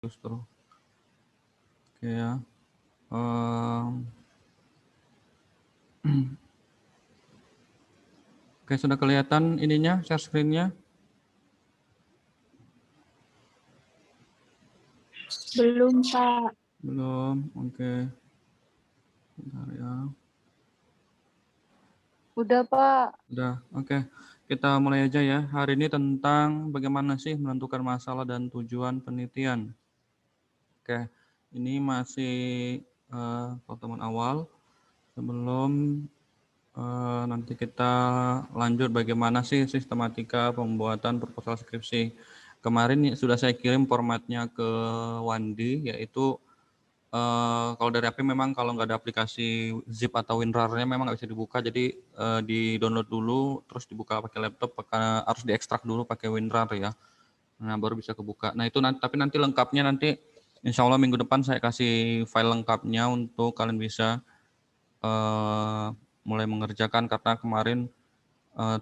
justru. Oke ya. Oke, sudah kelihatan ininya, share screen-nya? Belum, Pak. Belum, oke. Bentar ya. Udah, Pak. Udah, oke. Kita mulai aja ya. Hari ini tentang bagaimana sih menentukan masalah dan tujuan penelitian. Oke, ini masih pertemuan awal. Sebelum nanti kita lanjut bagaimana sih sistematika pembuatan proposal skripsi. Kemarin sudah saya kirim formatnya ke Wandi, yaitu kalau dari HP memang kalau nggak ada aplikasi zip atau WinRAR-nya memang nggak bisa dibuka, jadi di-download dulu, terus dibuka pakai laptop, harus diekstrak dulu pakai WinRAR ya. Nah, baru bisa kebuka. Nah, itu nanti, tapi nanti lengkapnya nanti insya Allah minggu depan saya kasih file lengkapnya untuk kalian bisa mulai mengerjakan, karena kemarin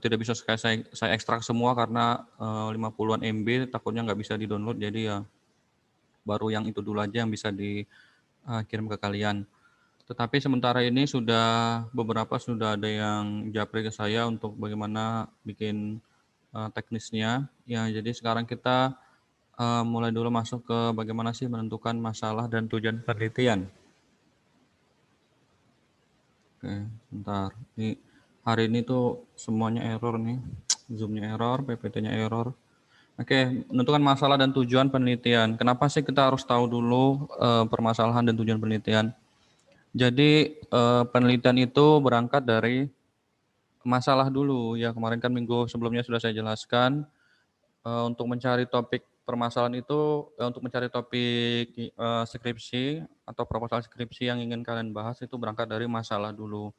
tidak bisa saya ekstrak semua karena 50-an MB takutnya nggak bisa di-download, jadi ya baru yang itu dulu aja yang bisa dikirim ke kalian. Tetapi sementara ini beberapa sudah ada yang japri ke saya untuk bagaimana bikin teknisnya. Ya, jadi sekarang kita mulai dulu masuk ke bagaimana sih menentukan masalah dan tujuan penelitian. Oke, sebentar. Ini hari ini tuh semuanya error nih. Zoom-nya error, PPT-nya error. Oke, menentukan masalah dan tujuan penelitian. Kenapa sih kita harus tahu dulu permasalahan dan tujuan penelitian? Jadi penelitian itu berangkat dari masalah dulu. Ya, kemarin kan minggu sebelumnya sudah saya jelaskan. Untuk mencari topik permasalahan itu, untuk mencari topik skripsi atau proposal skripsi yang ingin kalian bahas itu berangkat dari masalah dulu.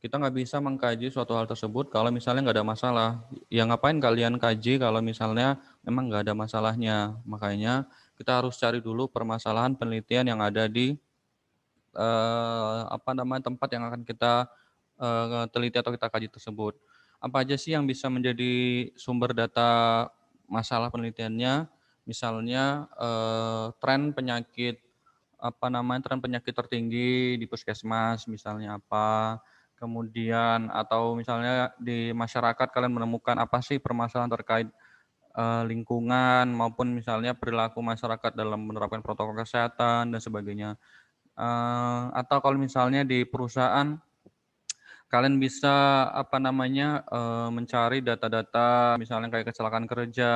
Kita nggak bisa mengkaji suatu hal tersebut kalau misalnya nggak ada masalah. Ya ngapain kalian kaji kalau misalnya memang nggak ada masalahnya. Makanya kita harus cari dulu permasalahan penelitian yang ada di tempat yang akan kita teliti atau kita kaji tersebut. Apa aja sih yang bisa menjadi sumber data masalah penelitiannya? Misalnya tren penyakit tren penyakit tertinggi di puskesmas misalnya apa, kemudian atau misalnya di masyarakat kalian menemukan apa sih permasalahan terkait lingkungan maupun misalnya perilaku masyarakat dalam menerapkan protokol kesehatan dan sebagainya. Atau kalau misalnya di perusahaan kalian bisa mencari data-data misalnya kayak kecelakaan kerja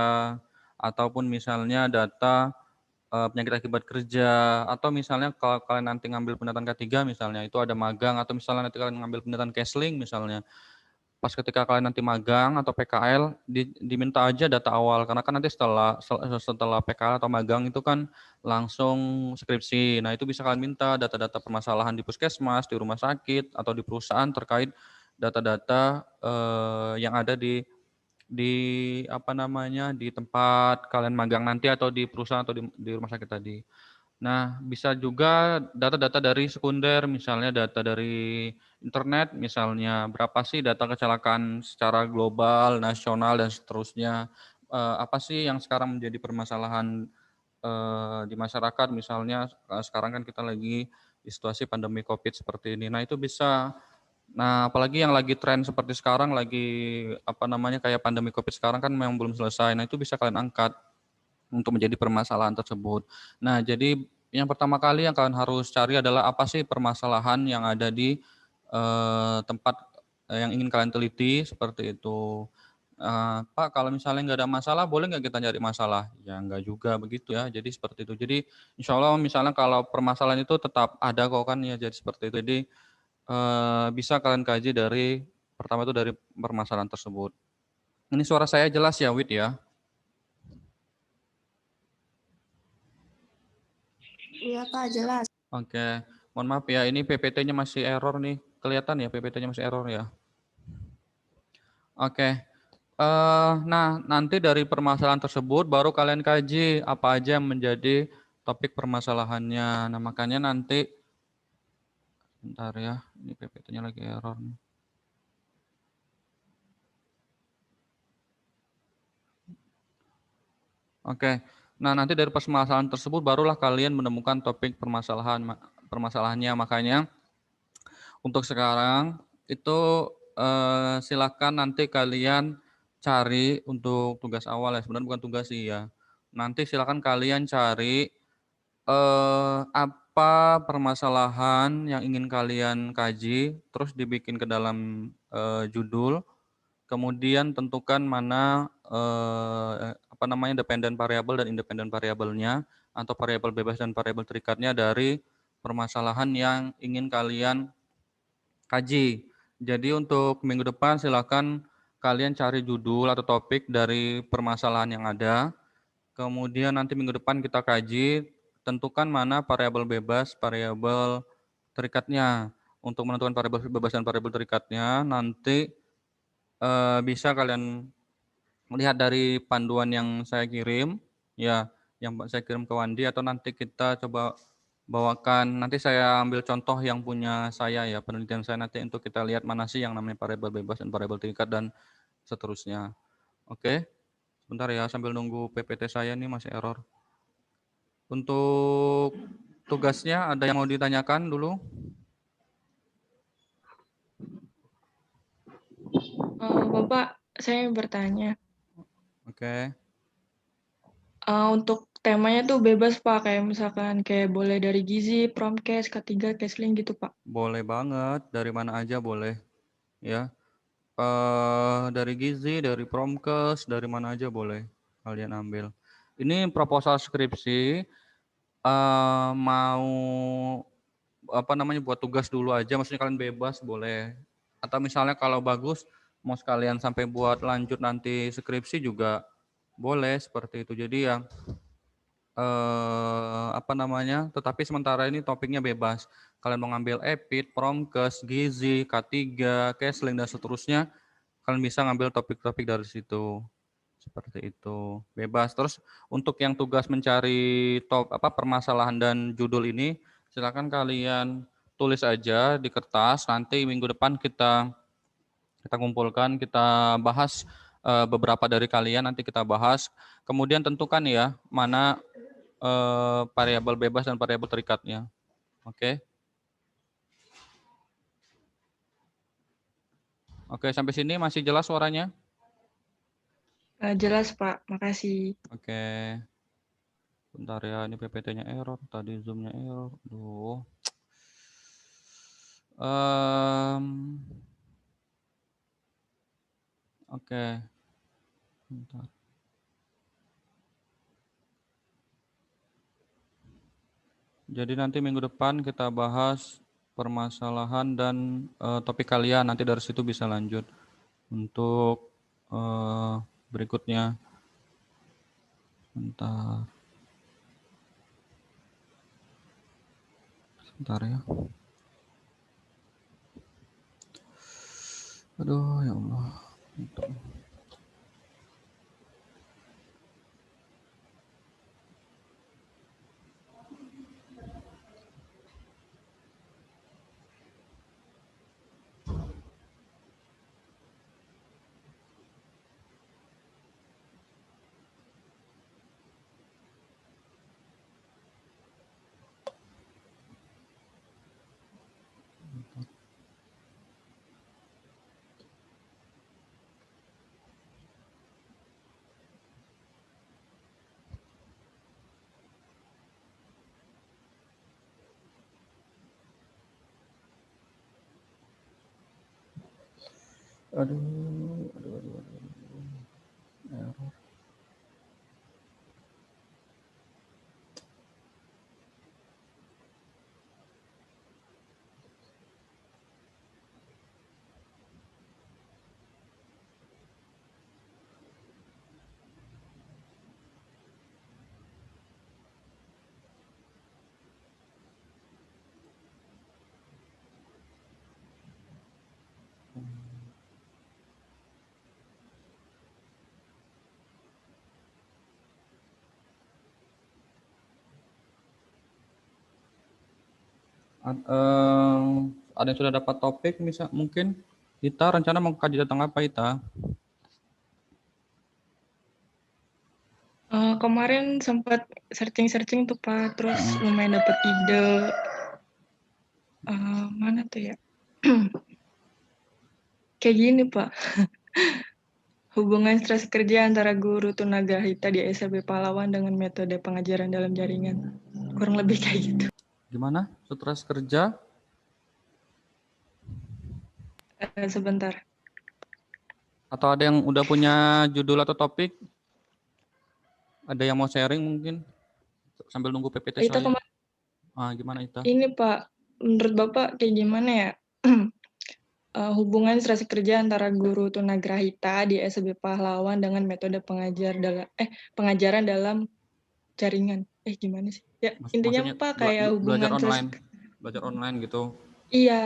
ataupun misalnya data penyakit akibat kerja, atau misalnya kalau kalian nanti ngambil pendataan K3 misalnya itu ada magang, atau misalnya nanti kalian ngambil pendataan Kesling misalnya. Pas ketika kalian nanti magang atau PKL diminta aja data awal, karena kan nanti setelah PKL atau magang itu kan langsung skripsi. Nah, itu bisa kalian minta data-data permasalahan di puskesmas, di rumah sakit atau di perusahaan terkait data-data yang ada di tempat kalian magang nanti atau di perusahaan atau di rumah sakit tadi. Nah, bisa juga data-data dari sekunder, misalnya data dari internet, misalnya berapa sih data kecelakaan secara global, nasional, dan seterusnya. Apa sih yang sekarang menjadi permasalahan di masyarakat, misalnya sekarang kan kita lagi di situasi pandemi COVID seperti ini. Nah, itu bisa. Nah, apalagi yang lagi tren seperti sekarang, lagi kayak pandemi COVID sekarang kan memang belum selesai. Nah, itu bisa kalian angkat untuk menjadi permasalahan tersebut. Nah, jadi yang pertama kali yang kalian harus cari adalah apa sih permasalahan yang ada di tempat yang ingin kalian teliti seperti itu. Pak, kalau misalnya nggak ada masalah, boleh nggak kita cari masalah? Ya nggak juga begitu ya. Jadi seperti itu. Jadi insya Allah misalnya kalau permasalahan itu tetap ada kok kan ya. Jadi seperti itu. Jadi bisa kalian kaji dari pertama itu dari permasalahan tersebut. Ini suara saya jelas ya, Wid ya? Iya, Pak, jelas. Oke, mohon maaf ya, ini PPT-nya masih error nih. Kelihatan ya PPT-nya masih error ya. Oke. Nah, nanti dari permasalahan tersebut baru kalian kaji apa aja yang menjadi topik permasalahannya. Nah, makanya nanti bentar ya, ini PPT-nya lagi error nih. Oke. Nah, nanti dari permasalahan tersebut barulah kalian menemukan topik permasalahannya. Makanya untuk sekarang itu silakan nanti kalian cari untuk tugas awal ya. Sebenarnya bukan tugas sih ya. Nanti silakan kalian cari apa permasalahan yang ingin kalian kaji, terus dibikin ke dalam judul. Kemudian tentukan mana apa namanya dependent variable dan independent variabelnya atau variabel bebas dan variabel terikatnya dari permasalahan yang ingin kalian kaji. Jadi untuk minggu depan silakan kalian cari judul atau topik dari permasalahan yang ada. Kemudian nanti minggu depan kita kaji, tentukan mana variabel bebas, variabel terikatnya. Untuk menentukan variabel bebas dan variabel terikatnya, nanti bisa kalian melihat dari panduan yang saya kirim, ya, yang saya kirim ke Wandi, atau nanti kita coba bawakan, nanti saya ambil contoh yang punya saya ya, penelitian saya nanti untuk kita lihat mana sih yang namanya variabel bebas dan variabel terikat dan seterusnya. Oke, sebentar ya sambil nunggu PPT saya nih masih error. Untuk tugasnya ada yang mau ditanyakan dulu? Bapak, saya bertanya. Oke, Untuk temanya tuh bebas Pak, kayak misalkan kayak boleh dari gizi, promkes, K3, Kesling gitu Pak. boleh banget, dari mana aja boleh ya. Dari gizi, dari promkes, dari mana aja boleh kalian ambil. Ini proposal skripsi, mau apa namanya buat tugas dulu aja, maksudnya kalian bebas boleh. Atau misalnya kalau bagus mau sekalian sampai buat lanjut nanti skripsi juga boleh seperti itu. Jadi ya apa namanya, tetapi sementara ini topiknya bebas. Kalian mau ngambil EPIT, Promkes, Gizi, K3, Kesling dan seterusnya, kalian bisa ngambil topik-topik dari situ. Seperti itu. Bebas. Terus untuk yang tugas mencari permasalahan dan judul ini, silakan kalian tulis aja di kertas. Nanti minggu depan kita kumpulkan, kita bahas beberapa dari kalian nanti kita bahas. Kemudian tentukan ya mana variabel bebas dan variabel terikatnya. Oke. Oke, sampai sini masih jelas suaranya? Jelas Pak, makasih. Oke. Bentar ya, ini PPT-nya error, tadi Zoom-nya error. Duh. Oke. Bentar. Jadi nanti minggu depan kita bahas permasalahan dan topik kalian. Nanti dari situ bisa lanjut untuk berikutnya. Bentar. Sebentar ya. Aduh, ya Allah. Bentar. Aduh, aduh, aduh, aduh. Error. Ada yang sudah dapat topik misal mungkin Ita rencana mau kaji tentang apa Ita? Kemarin sempat searching-searching tuh Pak, terus Mm-mm. lumayan dapet ide. Mana tuh ya? Kayak gini Pak, hubungan stres kerja antara guru tunagrahita di SLB Pahlawan dengan metode pengajaran dalam jaringan. Kurang lebih kayak gitu. Gimana? Stres kerja? Sebentar. Atau ada yang udah punya judul atau topik? Ada yang mau sharing mungkin? Sambil nunggu PPT Itu saya. kemarin Gimana Ita? ini Pak, menurut Bapak kayak gimana ya? Hubungan stres kerja antara guru tunagrahita di SLB Pahlawan dengan metode pengajaran dalam jaringan. Gimana sih? Ya, intinya Maksudnya Pak kayak belajar hubungan stres. online. Belajar online gitu. Iya,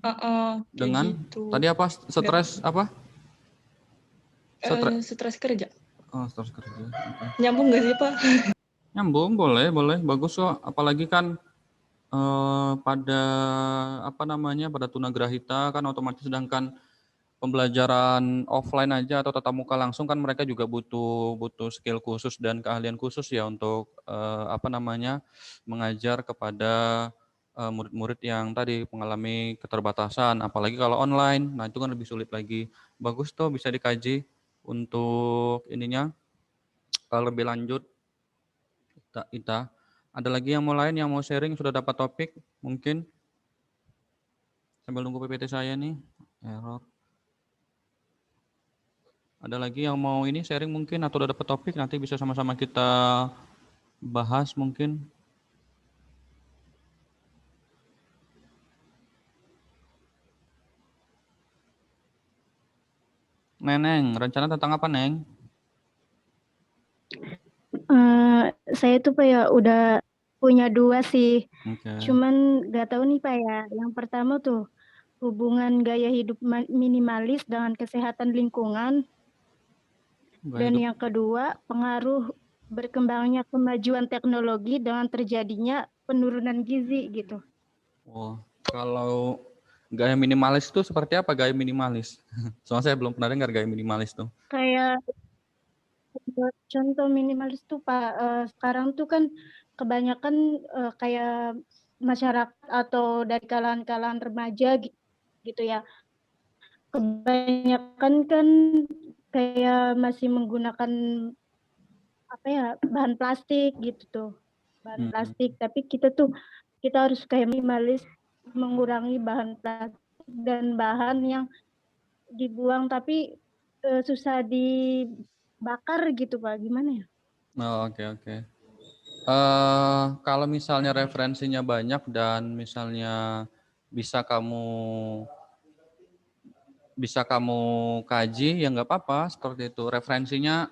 kayak Dengan gitu. tadi apa? Nggak, Stres apa? Stres. stres kerja. Oh, stres kerja. Okay. Nyambung nggak sih Pak? Nyambung, boleh, bagus kok. Apalagi kan pada apa namanya, pada tunagrahita kan otomatis, sedangkan pembelajaran offline aja atau tatap muka langsung kan mereka juga butuh skill khusus dan keahlian khusus ya untuk apa namanya, mengajar kepada murid-murid yang tadi mengalami keterbatasan. Apalagi kalau online, nah itu kan lebih sulit lagi. Bagus tuh, bisa dikaji untuk ininya lebih lanjut. Ita, ada lagi yang mau sharing, sudah dapat topik mungkin? Sambil nunggu PPT saya nih, error. Ada lagi yang mau ini sharing mungkin atau udah dapat topik, nanti bisa sama-sama kita bahas mungkin. Neneng, rencana tentang apa Neng? Saya tuh Pak ya udah punya 2 sih. Oke. Cuman nggak tahu nih Pak ya. Yang pertama tuh hubungan gaya hidup minimalis dengan kesehatan lingkungan. Dan yang kedua pengaruh berkembangnya kemajuan teknologi dengan terjadinya penurunan gizi gitu. Oh, kalau gaya minimalis itu seperti apa gaya minimalis? Soalnya saya belum pernah dengar gaya minimalis tuh. Kayak contoh minimalis tuh Pak, sekarang tuh kan kebanyakan kayak masyarakat atau dari kalangan-kalangan remaja gitu ya. Kebanyakan kan kayak masih menggunakan apa ya, bahan plastik gitu tuh. Bahan plastik, tapi kita harus kayak minimalis, mengurangi bahan plastik dan bahan yang dibuang tapi susah dibakar gitu Pak. Gimana ya? Oh, oke. Kalau misalnya referensinya banyak dan misalnya bisa kamu bisa kamu kaji, ya nggak apa-apa seperti itu. Referensinya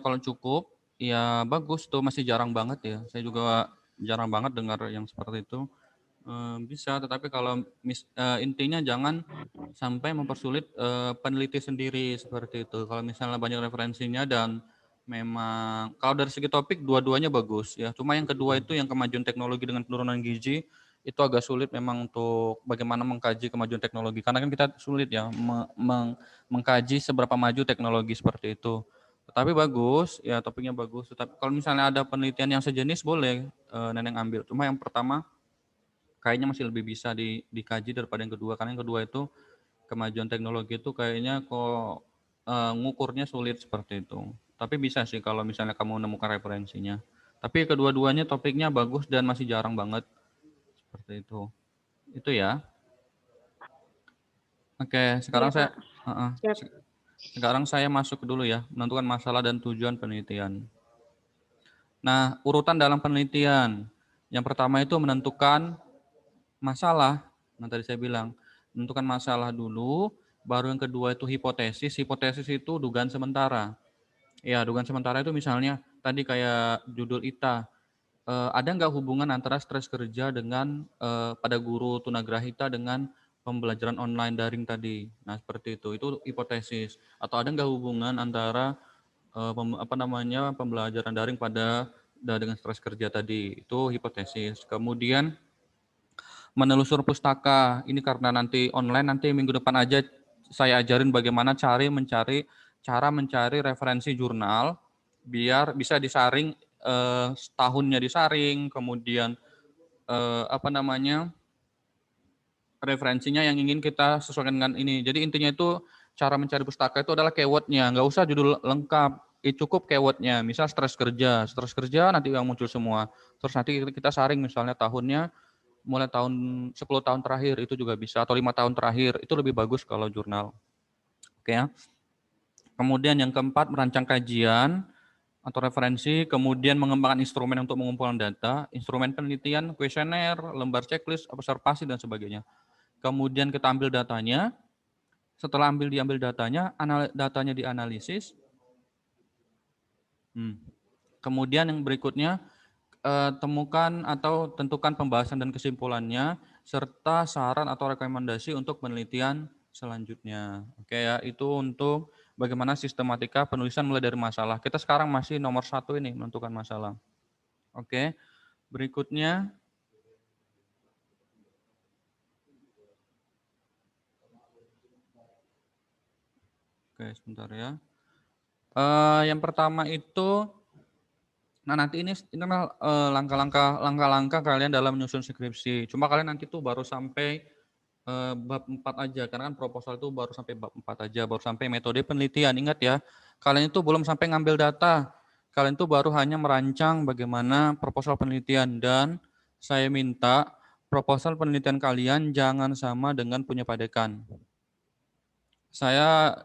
kalau cukup, ya bagus tuh, masih jarang banget ya. Saya juga jarang banget dengar yang seperti itu. Bisa, tetapi kalau intinya jangan sampai mempersulit peneliti sendiri seperti itu. Kalau misalnya banyak referensinya dan memang kalau dari segi topik dua-duanya bagus ya. Cuma yang kedua itu yang kemajuan teknologi dengan penurunan gizi itu agak sulit memang untuk bagaimana mengkaji kemajuan teknologi, karena kan kita sulit ya mengkaji seberapa maju teknologi seperti itu. Tetapi bagus ya, topiknya bagus. Tetapi kalau misalnya ada penelitian yang sejenis boleh Neneng ambil. Cuma yang pertama kayaknya masih lebih bisa dikaji daripada yang kedua, karena yang kedua itu kemajuan teknologi itu kayaknya kok ngukurnya sulit seperti itu. Tapi bisa sih kalau misalnya kamu menemukan referensinya. Tapi kedua-duanya topiknya bagus dan masih jarang banget seperti itu. Itu ya. Oke, sekarang Iya, Pak. sekarang saya masuk dulu ya, menentukan masalah dan tujuan penelitian. Nah, urutan dalam penelitian. Yang pertama itu menentukan masalah. Nah, tadi saya bilang, menentukan masalah dulu, baru yang kedua itu hipotesis. Hipotesis itu dugaan sementara. Ya, dugaan sementara itu misalnya tadi kayak judul ITA, ada nggak hubungan antara stres kerja dengan pada guru tunagrahita dengan pembelajaran online daring tadi. Nah, seperti itu hipotesis. Atau ada nggak hubungan antara pembelajaran daring dengan stres kerja tadi, itu hipotesis. Kemudian menelusur pustaka. Ini karena nanti online, nanti minggu depan aja saya ajarin bagaimana cara mencari referensi jurnal biar bisa disaring, tahunnya disaring, kemudian referensinya yang ingin kita sesuaikan dengan ini. Jadi intinya itu cara mencari pustaka itu adalah keyword-nya, nggak usah judul lengkap, cukup keyword-nya. Misal stres kerja nanti yang muncul semua. Terus nanti kita saring misalnya tahunnya mulai tahun 10 tahun terakhir itu juga bisa, atau 5 tahun terakhir, itu lebih bagus kalau jurnal. Oke ya. Kemudian yang keempat, merancang kajian atau referensi, kemudian mengembangkan instrumen untuk mengumpulkan data, instrumen penelitian, kuesioner, lembar checklist, observasi, dan sebagainya. Kemudian kita ambil datanya, setelah diambil datanya, datanya dianalisis. Kemudian yang berikutnya, temukan atau tentukan pembahasan dan kesimpulannya, serta saran atau rekomendasi untuk penelitian selanjutnya. Oke ya, itu untuk bagaimana sistematika penulisan mulai dari masalah. Kita sekarang masih nomor 1 ini, menentukan masalah. Oke, berikutnya. Oke, sebentar ya. Yang pertama itu, nah nanti ini langkah-langkah kalian dalam menyusun skripsi. Cuma kalian nanti tuh baru sampai bab 4 aja, karena kan proposal itu baru sampai bab 4 aja, baru sampai metode penelitian. Ingat ya, kalian itu belum sampai ngambil data. Kalian itu baru hanya merancang bagaimana proposal penelitian, dan saya minta proposal penelitian kalian jangan sama dengan punya Padekan. Saya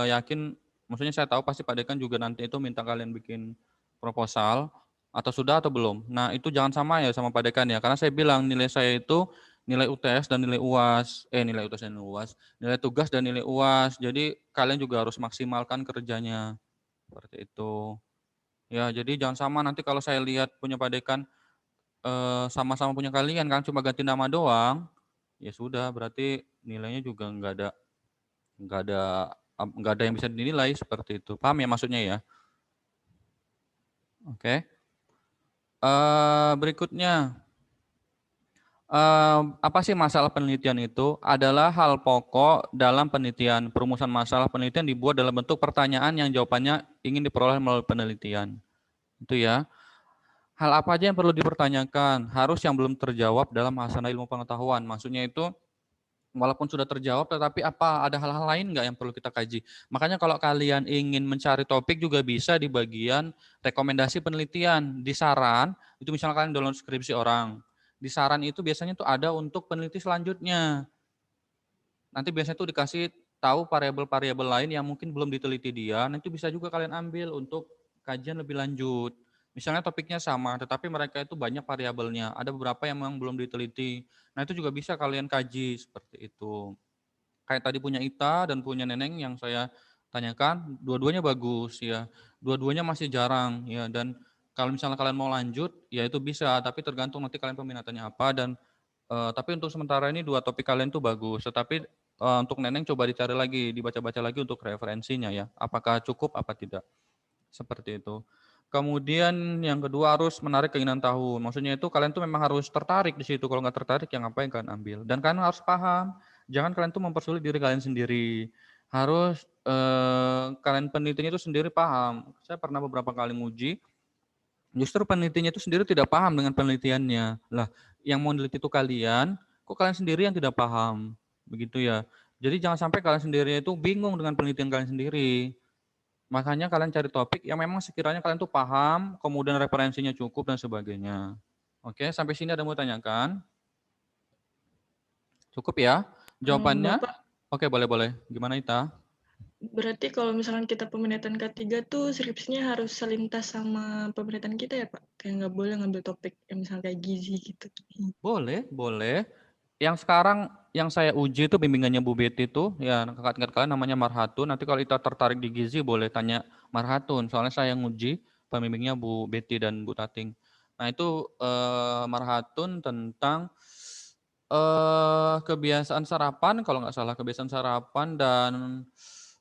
yakin, maksudnya saya tahu pasti Pak Dekan juga nanti itu minta kalian bikin proposal, atau sudah atau belum. Nah itu jangan sama ya sama Pak Dekan ya, karena saya bilang nilai saya itu nilai UTS dan nilai UAS, nilai UTS dan nilai UAS, nilai tugas dan nilai UAS. Jadi kalian juga harus maksimalkan kerjanya seperti itu. Ya jadi jangan sama, nanti kalau saya lihat punya Pak Dekan sama-sama punya kalian kan, cuma ganti nama doang, ya sudah berarti nilainya juga nggak ada yang bisa dinilai seperti itu. Paham ya maksudnya ya? Oke. Berikutnya, apa sih masalah penelitian itu? Adalah hal pokok dalam penelitian. Perumusan masalah penelitian dibuat dalam bentuk pertanyaan yang jawabannya ingin diperoleh melalui penelitian. Itu ya. Hal apa aja yang perlu dipertanyakan? Harus yang belum terjawab dalam hasanah ilmu pengetahuan. Maksudnya itu, walaupun sudah terjawab, tetapi ada hal-hal lain nggak yang perlu kita kaji? Makanya kalau kalian ingin mencari topik juga bisa di bagian rekomendasi penelitian. Di saran, itu misalnya kalian download skripsi orang. Di saran itu biasanya tuh ada untuk peneliti selanjutnya. Nanti biasanya tuh dikasih tahu variabel-variabel lain yang mungkin belum diteliti dia, nanti bisa juga kalian ambil untuk kajian lebih lanjut. Misalnya topiknya sama, tetapi mereka itu banyak variabelnya. Ada beberapa yang memang belum diteliti. Nah itu juga bisa kalian kaji seperti itu. Kayak tadi punya Ita dan punya Neneng yang saya tanyakan, dua-duanya bagus ya. Dua-duanya masih jarang ya. Dan kalau misalnya kalian mau lanjut, ya itu bisa. Tapi tergantung nanti kalian peminatannya apa. Dan tapi untuk sementara ini 2 topik kalian tuh bagus. Tetapi untuk Neneng coba dicari lagi, dibaca-baca lagi untuk referensinya ya. Apakah cukup apa tidak. Seperti itu. Kemudian yang kedua harus menarik keinginan tahu. Maksudnya itu kalian tuh memang harus tertarik di situ. Kalau nggak tertarik ya ngapain kalian ambil. Dan kalian harus paham. Jangan kalian tuh mempersulit diri kalian sendiri. Harus kalian penelitinya itu sendiri paham. Saya pernah beberapa kali nguji. Justru penelitinya itu sendiri tidak paham dengan penelitiannya. Lah, yang mau meneliti itu kalian, kok kalian sendiri yang tidak paham. Begitu ya. Jadi jangan sampai kalian sendiri itu bingung dengan penelitian kalian sendiri. Makanya kalian cari topik yang memang sekiranya kalian tuh paham, kemudian referensinya cukup dan sebagainya. Oke, sampai sini ada yang mau tanyakan? Cukup ya? Jawabannya? Bapak, Oke, boleh-boleh. Gimana Ita? berarti kalau misalkan kita peminatan K3 tuh skripsinya harus selintas sama peminatan kita ya Pak? Kayak nggak boleh ngambil topik yang misalnya kayak gizi gitu. Boleh, boleh. Yang sekarang yang saya uji itu bimbingannya Bu Betty itu, ya kakak tingkat kalian namanya Marhatun. Nanti kalau Ita tertarik di gizi boleh tanya Marhatun. Soalnya saya nguji pembimbingnya Bu Betty dan Bu Tating. Nah itu Marhatun tentang kebiasaan sarapan, kalau nggak salah kebiasaan sarapan dan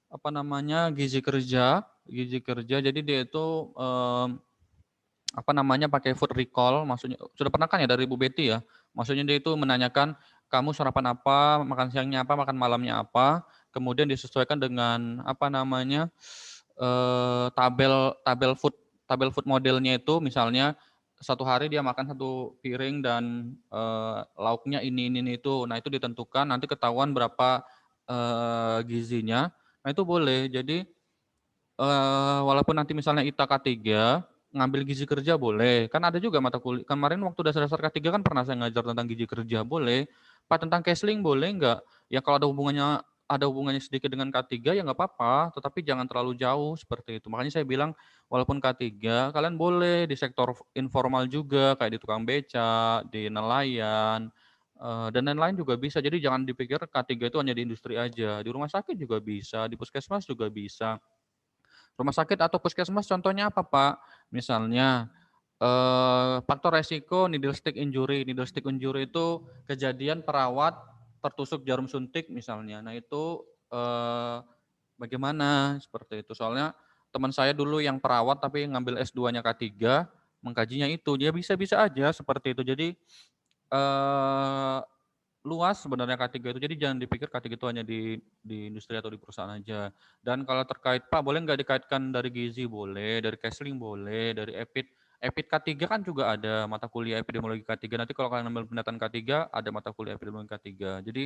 apa namanya gizi kerja. Jadi dia itu apa namanya pakai food recall, maksudnya sudah pernah kan ya dari Bu Betty ya. Maksudnya dia itu menanyakan kamu sarapan apa, makan siangnya apa, makan malamnya apa, kemudian disesuaikan dengan apa namanya tabel food modelnya itu misalnya satu hari dia makan satu piring dan lauknya ini itu. Nah itu ditentukan nanti ketahuan berapa gizinya. Nah itu boleh. Jadi walaupun nanti misalnya ITA K3 ngambil gizi kerja boleh. Kan ada juga mata kuliah. Kemarin waktu dasar-dasar K3 kan pernah saya ngajar tentang gizi kerja boleh. Pak tentang counseling boleh nggak? Ya kalau ada hubungannya sedikit dengan K3 ya nggak apa-apa, tetapi jangan terlalu jauh seperti itu. Makanya saya bilang walaupun K3 kalian boleh di sektor informal juga kayak di tukang beca, di nelayan, dan lain-lain juga bisa. Jadi jangan dipikir K3 itu hanya di industri aja, di rumah sakit juga bisa, di puskesmas juga bisa. Rumah sakit atau puskesmas contohnya apa Pak? Misalnya faktor resiko needle stick injury. Needle stick injury itu kejadian perawat tertusuk jarum suntik misalnya. Nah itu bagaimana seperti itu. Soalnya teman saya dulu yang perawat tapi ngambil S2-nya K3 mengkajinya itu. Dia bisa-bisa aja seperti itu. Jadi luas sebenarnya K3 itu. Jadi jangan dipikir K3 itu hanya di industri atau di perusahaan aja. Dan kalau terkait Pak boleh nggak dikaitkan dari gizi? Boleh, dari counseling boleh, dari EPID. EPID K3 kan juga ada mata kuliah epidemiologi K3. Nanti kalau kalian ambil pendataan K3 ada mata kuliah epidemiologi K3. Jadi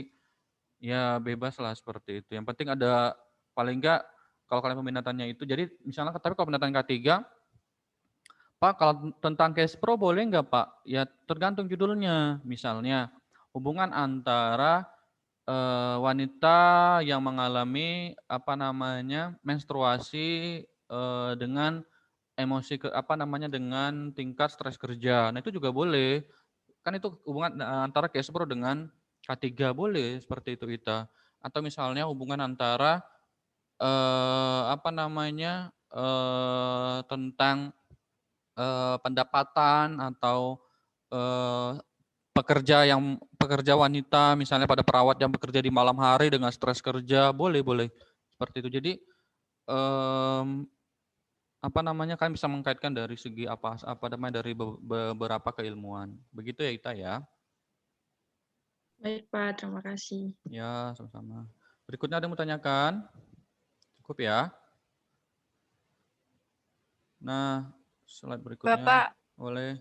ya bebas lah seperti itu. Yang penting ada paling enggak kalau kalian peminatannya itu. Jadi misalnya tapi kalau pendataan K3 Pak, kalau tentang cash pro boleh nggak Pak? Ya tergantung judulnya. Misalnya hubungan antara wanita yang mengalami apa namanya menstruasi dengan emosi apa namanya dengan tingkat stres kerja. Nah itu juga boleh. Kan itu hubungan antara cash pro dengan K3 boleh seperti itu kita. Atau misalnya hubungan antara apa namanya tentang pendapatan atau pekerja wanita misalnya pada perawat yang bekerja di malam hari dengan stres kerja boleh seperti itu. Jadi apa namanya kan bisa mengkaitkan dari segi apa namanya dari beberapa keilmuan. Begitu ya Ita ya. Baik Pak, terima kasih. Ya sama-sama. Berikutnya ada yang mau tanyakan? Cukup ya. Nah slide berikutnya Bapak boleh.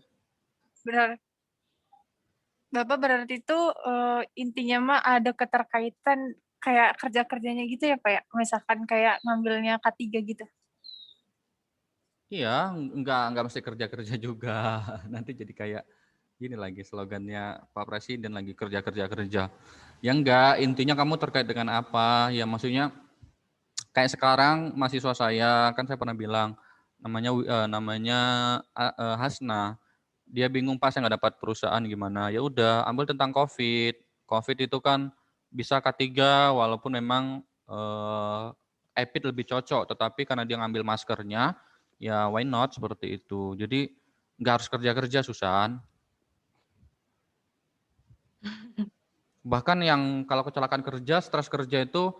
Bapak berarti itu intinya mah ada keterkaitan kayak kerja-kerjanya gitu ya Pak ya? Misalkan kayak ngambilnya K3 gitu. Iya, enggak mesti kerja-kerja juga. Nanti jadi kayak gini lagi slogannya Pak Presiden lagi kerja. Ya enggak, intinya kamu terkait dengan apa? Ya maksudnya kayak sekarang mahasiswa saya, kan saya pernah bilang namanya Hasna. Dia bingung pas saya nggak dapat perusahaan gimana. Ya udah, ambil tentang COVID. COVID itu kan bisa K3 walaupun memang EPID lebih cocok, tetapi karena dia ngambil maskernya, ya why not seperti itu. Jadi nggak harus kerja-kerja Susan. Bahkan yang kalau kecelakaan kerja, stres kerja itu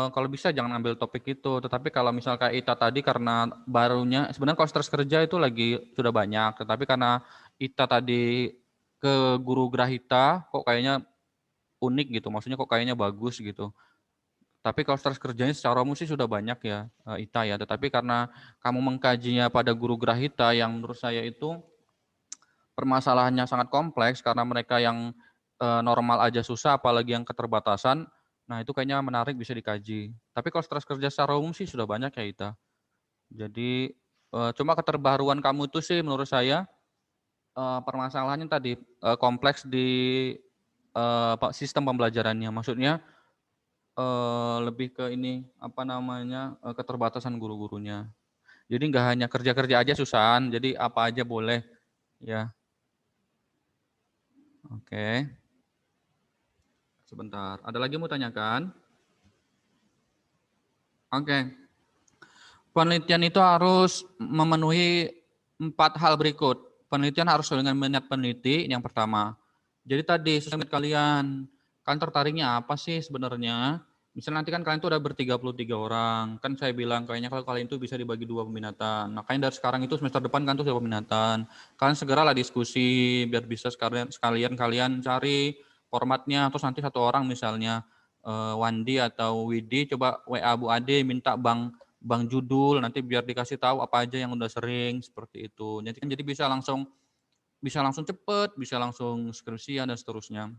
kalau bisa jangan ambil topik itu. Tetapi kalau misal kayak Ita tadi karena barunya, sebenarnya kalau stres kerja itu lagi sudah banyak. Tetapi karena Ita tadi ke guru Grahita kok kayaknya unik gitu. Maksudnya kok kayaknya bagus gitu. Tapi kalau stres kerjanya secara umum sih sudah banyak ya Ita ya. Tetapi karena kamu mengkajinya pada guru Grahita yang menurut saya itu permasalahannya sangat kompleks karena mereka yang normal aja susah apalagi yang keterbatasan. Nah itu kayaknya menarik bisa dikaji. Tapi kalau stres kerja secara umum sih sudah banyak ya Ita. Jadi cuma keterbaruan kamu itu sih menurut saya permasalahannya tadi kompleks di sistem pembelajarannya. Maksudnya lebih ke ini apa namanya keterbatasan guru-gurunya. Jadi nggak hanya kerja-kerja aja Susan, jadi apa aja boleh ya. Oke. Sebentar, ada lagi yang mau tanyakan? Oke. Penelitian itu harus memenuhi 4 hal berikut. Penelitian harus sesuai dengan minat peneliti, yang pertama. Jadi tadi, sesuai kalian, kan tertariknya apa sih sebenarnya? Misalnya nanti kan kalian itu ada ber-33 orang. Kan saya bilang kayaknya kalau kalian itu bisa dibagi 2 peminatan. Nah, kayaknya dari sekarang itu semester depan kan tuh sudah peminatan. Kalian segeralah diskusi biar bisa sekalian kalian cari formatnya. Terus nanti satu orang misalnya Wandi atau Widi coba WA Bu Ade minta bank bank judul, nanti biar dikasih tahu apa aja yang udah sering, seperti itu. Jadi bisa langsung cepet, bisa langsung skripsian dan seterusnya.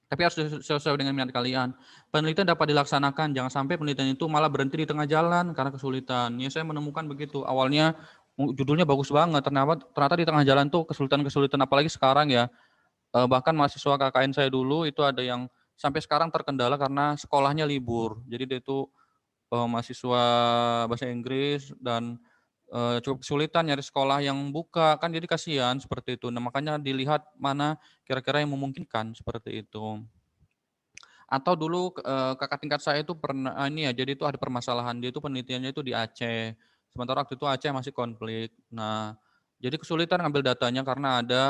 Tapi harus sesuai dengan minat kalian. Penelitian dapat dilaksanakan, jangan sampai penelitian itu malah berhenti di tengah jalan karena kesulitan. Ya saya menemukan begitu. Awalnya judulnya bagus banget, ternyata di tengah jalan tuh kesulitan-kesulitan, apalagi sekarang ya. Bahkan mahasiswa KKN saya dulu itu ada yang sampai sekarang terkendala karena sekolahnya libur. Jadi dia itu mahasiswa bahasa Inggris dan cukup kesulitan nyari sekolah yang buka, kan jadi kasihan seperti itu. Nah, makanya dilihat mana kira-kira yang memungkinkan seperti itu. Atau dulu kakak tingkat saya itu pernah ini ya, jadi itu ada permasalahan, dia itu penelitiannya itu di Aceh. Sementara waktu itu Aceh masih konflik. Nah, jadi kesulitan ngambil datanya karena ada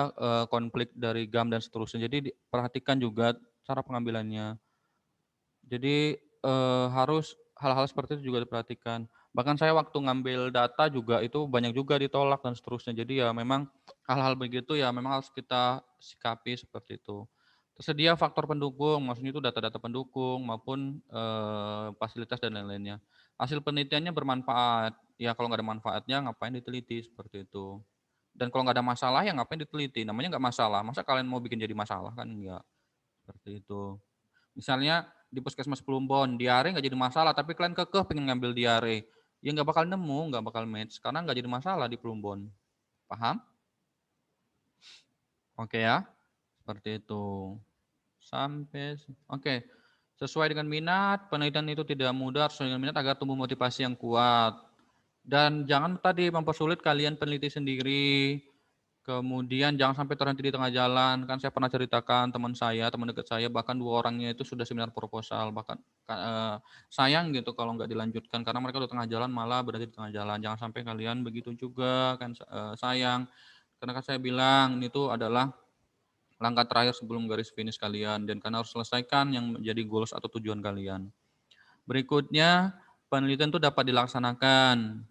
konflik dari GAM dan seterusnya. Jadi perhatikan juga cara pengambilannya. Jadi harus hal-hal seperti itu juga diperhatikan. Bahkan saya waktu ngambil data juga itu banyak juga ditolak dan seterusnya. Jadi ya memang hal-hal begitu ya memang harus kita sikapi seperti itu. Tersedia faktor pendukung, maksudnya itu data-data pendukung maupun fasilitas dan lain-lainnya. Hasil penelitiannya bermanfaat. Ya kalau nggak ada manfaatnya ngapain diteliti seperti itu. Dan kalau nggak ada masalah ya ngapain diteliti. Namanya nggak masalah. Masa kalian mau bikin jadi masalah kan enggak. Seperti itu. Misalnya di puskesmas Plumbon, diare nggak jadi masalah, tapi kalian kekeh pengen ngambil diare, ya nggak bakal nemu, nggak bakal match, karena nggak jadi masalah di Plumbon. Paham? Oke ya, seperti itu. Oke. Sesuai dengan minat, penelitian itu tidak mudah, sesuai dengan minat agar tumbuh motivasi yang kuat. Dan jangan tadi mempersulit kalian peneliti sendiri. Kemudian jangan sampai terhenti di tengah jalan. Kan saya pernah ceritakan teman dekat saya, bahkan 2 orangnya itu sudah seminar proposal. Bahkan sayang gitu kalau nggak dilanjutkan karena mereka udah tengah jalan malah berhenti di tengah jalan. Jangan sampai kalian begitu juga kan sayang. Karena kan saya bilang ini tuh adalah langkah terakhir sebelum garis finish kalian dan karena harus selesaikan yang menjadi goals atau tujuan kalian. Berikutnya, penelitian itu dapat dilaksanakan.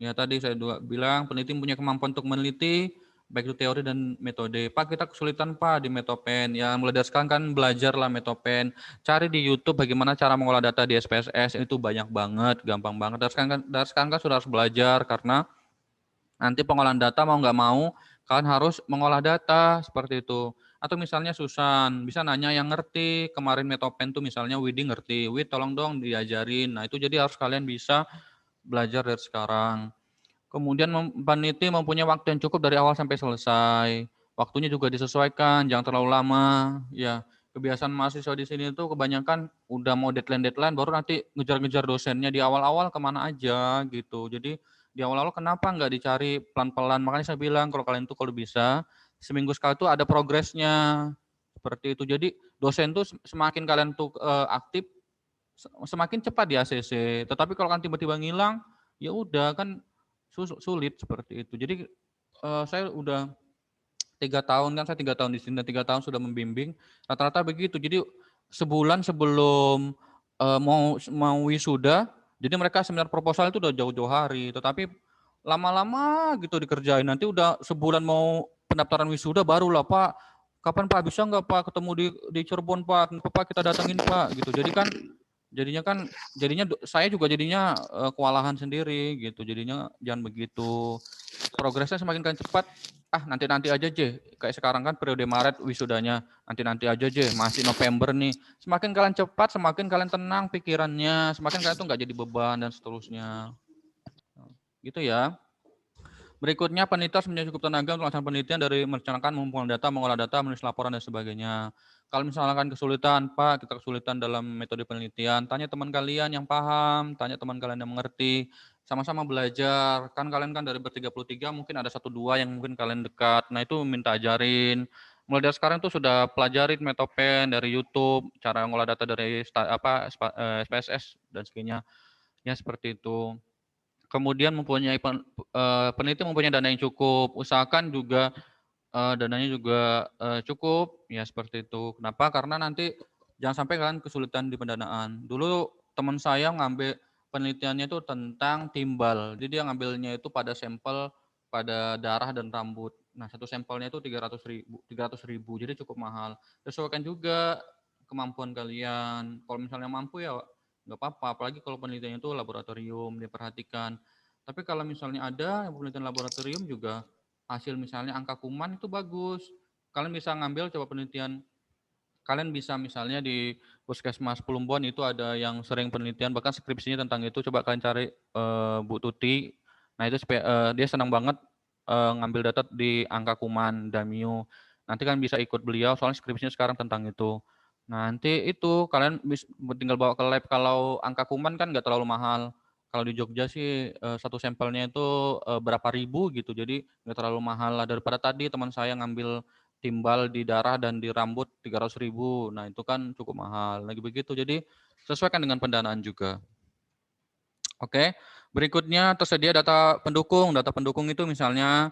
Ya tadi saya bilang peneliti punya kemampuan untuk meneliti baik itu teori dan metode. Pak kita kesulitan Pak di Metopen. Ya mulai dari sekarang kan belajarlah Metopen. Cari di YouTube bagaimana cara mengolah data di SPSS. Itu banyak banget, gampang banget. Dari sekarang kan sudah harus belajar karena nanti pengolahan data mau nggak mau kalian harus mengolah data seperti itu. Atau misalnya Susan bisa nanya yang ngerti kemarin Metopen tuh misalnya Widi ngerti, Wid tolong dong diajarin. Nah itu jadi harus kalian bisa belajar dari sekarang. Kemudian peneliti mempunyai waktu yang cukup dari awal sampai selesai. Waktunya juga disesuaikan, jangan terlalu lama. Ya, kebiasaan mahasiswa di sini itu kebanyakan udah mau deadline baru nanti ngejar-ngejar dosennya di awal-awal kemana aja gitu. Jadi di awal-awal kenapa nggak dicari pelan-pelan? Makanya saya bilang kalau kalian tuh kalau bisa seminggu sekali tuh ada progresnya seperti itu. Jadi dosen tuh semakin kalian tuh aktif semakin cepat di ACC. Tetapi kalau kan tiba-tiba ngilang, ya udah kan sulit seperti itu. Jadi saya udah 3 tahun kan saya 3 tahun di sini dan 3 tahun sudah membimbing rata-rata begitu. Jadi sebulan sebelum mau wisuda, jadi mereka seminar proposal itu udah jauh-jauh hari. Tetapi lama-lama gitu dikerjain. Nanti udah sebulan mau pendaftaran wisuda barulah Pak. Kapan Pak bisa nggak Pak ketemu di Cirebon Pak? Pak kita datengin Pak gitu. Jadinya saya juga jadinya kewalahan sendiri gitu. Jadinya jangan begitu. Progresnya semakin kalian cepat, nanti aja Je. Kayak sekarang kan periode Maret wisudanya, nanti aja Je. Masih November nih. Semakin kalian cepat, semakin kalian tenang pikirannya, semakin kalian tuh nggak jadi beban dan seterusnya. Gitu ya. Berikutnya, peneliti harus mempunyai cukup tenaga untuk melaksanakan penelitian dari merencanakan, mengumpulkan data, mengolah data, menulis laporan, dan sebagainya. Kalau misalkan kesulitan, Pak, kita kesulitan dalam metode penelitian, tanya teman kalian yang paham, tanya teman kalian yang mengerti, sama-sama belajar. Kan kalian kan dari ber-33 mungkin ada 1-2 yang mungkin kalian dekat. Nah itu minta ajarin. Mulai dari sekarang tuh sudah pelajarin Metopen dari YouTube, cara mengolah data dari SPSS dan sebagainya. Ya seperti itu. Kemudian peneliti mempunyai dana yang cukup, usahakan juga dananya juga cukup, ya seperti itu. Kenapa? Karena nanti jangan sampai kalian kesulitan di pendanaan. Dulu teman saya ngambil penelitiannya itu tentang timbal, jadi dia ngambilnya itu pada sampel pada darah dan rambut. Nah satu sampelnya itu 300.000, jadi cukup mahal. Sesuaikan juga kemampuan kalian. Kalau misalnya mampu ya nggak apa-apa. Apalagi kalau penelitiannya itu laboratorium, diperhatikan. Tapi kalau misalnya ada penelitian laboratorium juga, hasil misalnya angka kuman itu bagus. Kalian bisa ngambil coba penelitian, kalian bisa misalnya di Puskesmas Plumbon itu ada yang sering penelitian, bahkan skripsinya tentang itu. Coba kalian cari Bu Tuti. Nah itu dia senang banget ngambil data di angka kuman, Damio. Nanti kan bisa ikut beliau, soalnya skripsinya sekarang tentang itu. Nah, nanti itu kalian tinggal bawa ke lab. Kalau angka kuman kan nggak terlalu mahal. Kalau di Jogja sih satu sampelnya itu berapa ribu gitu, jadi nggak terlalu mahal lah. Daripada tadi teman saya ngambil timbal di darah dan di rambut 300.000. Nah, itu kan cukup mahal. Lagi begitu. Jadi sesuaikan dengan pendanaan juga. Oke. Berikutnya tersedia data pendukung. Data pendukung itu misalnya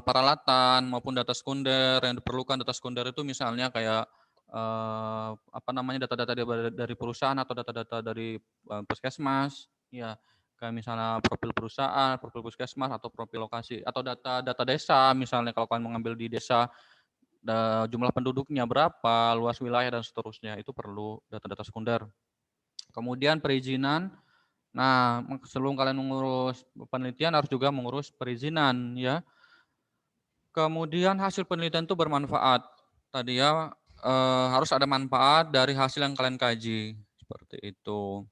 peralatan maupun data sekunder yang diperlukan. Data sekunder itu misalnya kayak apa namanya, data-data dari perusahaan atau data-data dari puskesmas, ya kayak misalnya profil perusahaan, profil puskesmas atau profil lokasi, atau data-data desa misalnya kalau kalian mengambil di desa, jumlah penduduknya berapa, luas wilayah dan seterusnya, itu perlu data-data sekunder. Kemudian perizinan. Nah, sebelum kalian mengurus penelitian harus juga mengurus perizinan ya. Kemudian hasil penelitian itu bermanfaat. Tadi ya harus ada manfaat dari hasil yang kalian kaji, seperti itu.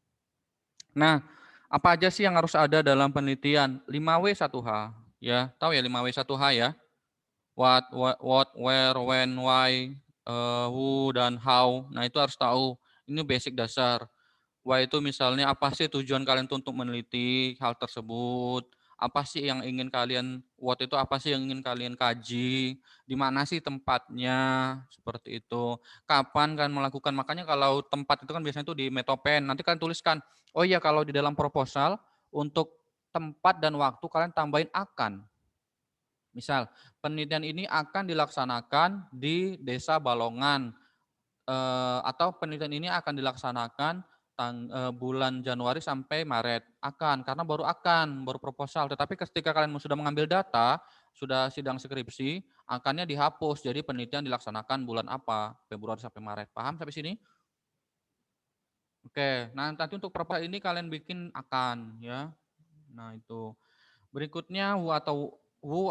Nah, apa aja sih yang harus ada dalam penelitian? 5W1H ya. Tahu ya 5W1H ya? What, where, when, why, who dan how. Nah, itu harus tahu. Ini basic dasar. Why itu misalnya apa sih tujuan kalian untuk meneliti hal tersebut? Apa sih yang ingin kalian, what itu apa sih yang ingin kalian kaji? Di mana sih tempatnya? Seperti itu. Kapan kalian melakukan? Makanya kalau tempat itu kan biasanya itu di Metopen. Nanti kalian tuliskan, oh iya kalau di dalam proposal untuk tempat dan waktu kalian tambahin akan. Misal, penelitian ini akan dilaksanakan di Desa Balongan, atau penelitian ini akan dilaksanakan bulan Januari sampai Maret. Akan, karena baru proposal. Tetapi ketika kalian sudah mengambil data, sudah sidang skripsi, akannya dihapus. Jadi penelitian dilaksanakan bulan apa? Februari sampai Maret. Paham sampai sini? Oke, nah nanti untuk proposal ini kalian bikin akan ya. Nah itu. Berikutnya who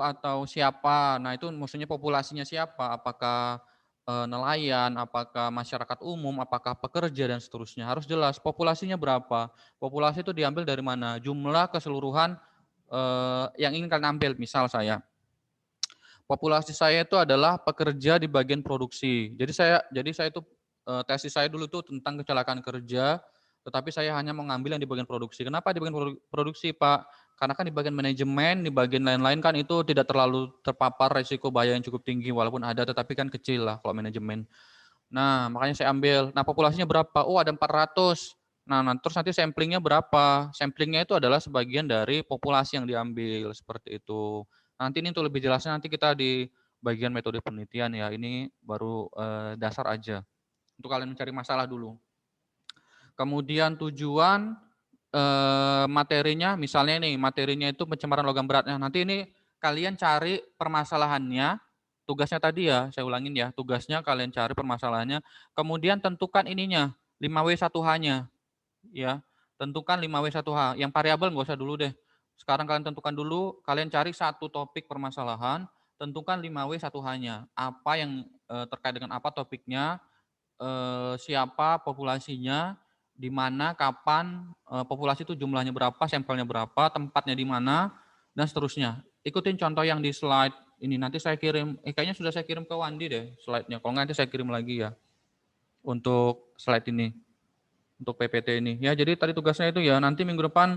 atau siapa. Nah, itu maksudnya populasinya siapa? Apakah nelayan, apakah masyarakat umum, apakah pekerja dan seterusnya. Harus jelas populasinya berapa. Populasi itu diambil dari mana? Jumlah keseluruhan yang ingin kalian ambil. Misal populasi saya itu adalah pekerja di bagian produksi. Jadi saya itu tesis saya dulu itu tentang kecelakaan kerja, tetapi saya hanya mengambil yang di bagian produksi. Kenapa di bagian produksi, Pak? Karena kan di bagian manajemen, di bagian lain-lain kan itu tidak terlalu terpapar risiko bahaya yang cukup tinggi, walaupun ada tetapi kan kecil lah kalau manajemen. Nah, makanya saya ambil. Nah, populasinya berapa? Oh, ada 400. Nah, terus nanti samplingnya berapa? Samplingnya itu adalah sebagian dari populasi yang diambil, seperti itu. Nanti ini untuk lebih jelasnya nanti kita di bagian metode penelitian ya. Ini baru dasar aja. Untuk kalian mencari masalah dulu. Kemudian tujuan materinya, misalnya nih materinya itu pencemaran logam berat. Nah, nanti ini kalian cari permasalahannya, tugasnya tadi ya, saya ulangin ya, tugasnya kalian cari permasalahannya, kemudian tentukan ininya, 5W1H-nya, ya, tentukan 5W1H, yang variabel nggak usah dulu deh, sekarang kalian tentukan dulu, kalian cari satu topik permasalahan, tentukan 5W1H-nya, apa yang terkait dengan apa topiknya, siapa populasinya, di mana, kapan, populasi itu jumlahnya berapa, sampelnya berapa, tempatnya di mana, dan seterusnya. Ikutin contoh yang di slide ini. Nanti saya kirim, kayaknya sudah saya kirim ke Wandi deh slide-nya. Kalau nggak nanti saya kirim lagi ya untuk slide ini, untuk PPT ini. Ya, jadi tadi tugasnya itu ya, nanti minggu depan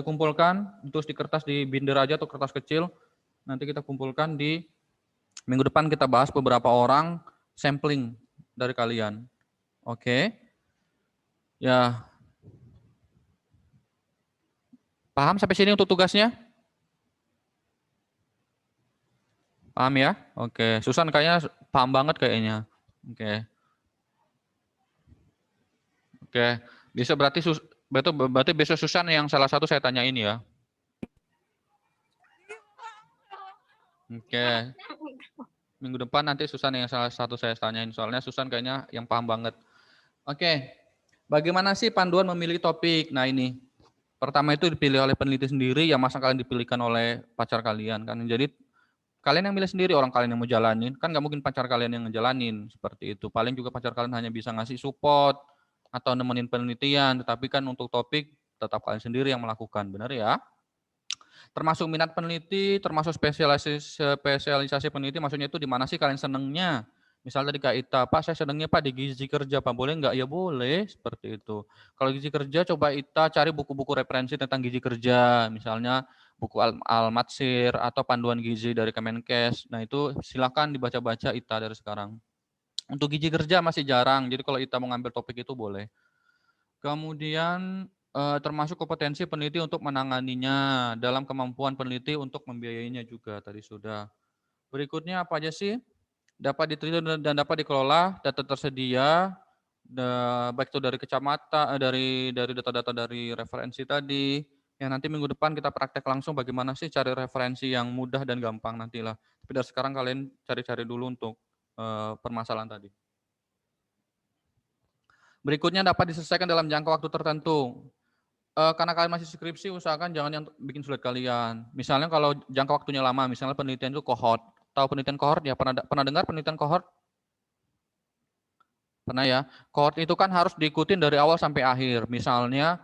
dikumpulkan, terus di kertas, di binder aja atau kertas kecil. Nanti kita kumpulkan di minggu depan, kita bahas beberapa orang sampling dari kalian. Oke. Ya, paham sampai sini untuk tugasnya? Paham ya? Oke, Susan kayaknya paham banget kayaknya. Oke. Oke, bisa berarti besok Susan yang salah satu saya tanyain ya. Oke. Minggu depan nanti Susan yang salah satu saya tanyain, soalnya Susan kayaknya yang paham banget. Oke. Bagaimana sih panduan memilih topik? Nah ini, pertama itu dipilih oleh peneliti sendiri, ya masa kalian dipilihkan oleh pacar kalian kan. Jadi kalian yang milih sendiri, orang kalian yang mau jalanin, kan nggak mungkin pacar kalian yang ngejalanin, seperti itu. Paling juga pacar kalian hanya bisa ngasih support atau nemenin penelitian, tetapi kan untuk topik tetap kalian sendiri yang melakukan, benar ya? Termasuk minat peneliti, termasuk spesialisasi peneliti, maksudnya itu di mana sih kalian senengnya? Misalnya tadi Kak Ita, Pak saya senengnya Pak di gizi kerja, Pak boleh nggak? Ya boleh, seperti itu. Kalau gizi kerja coba Ita cari buku-buku referensi tentang gizi kerja, misalnya buku Al-Matsir atau panduan gizi dari Kemenkes. Nah itu silakan dibaca-baca Ita dari sekarang. Untuk gizi kerja masih jarang, jadi kalau Ita mau ngambil topik itu boleh. Kemudian termasuk kompetensi peneliti untuk menanganinya, dalam kemampuan peneliti untuk membiayainya juga tadi sudah. Berikutnya apa aja sih? Dapat diteliti dan dapat dikelola data tersedia, baik itu dari kacamata, dari data-data dari referensi tadi. Ya nanti minggu depan kita praktek langsung bagaimana sih cari referensi yang mudah dan gampang nantilah. Tapi dari sekarang kalian cari-cari dulu untuk permasalahan tadi. Berikutnya dapat diselesaikan dalam jangka waktu tertentu. Karena kalian masih skripsi, usahakan jangan yang bikin sulit kalian. Misalnya kalau jangka waktunya lama, misalnya penelitian itu cohort. Tahu penelitian cohort ya? Pernah dengar penelitian cohort? Pernah ya? Cohort itu kan harus diikutin dari awal sampai akhir. Misalnya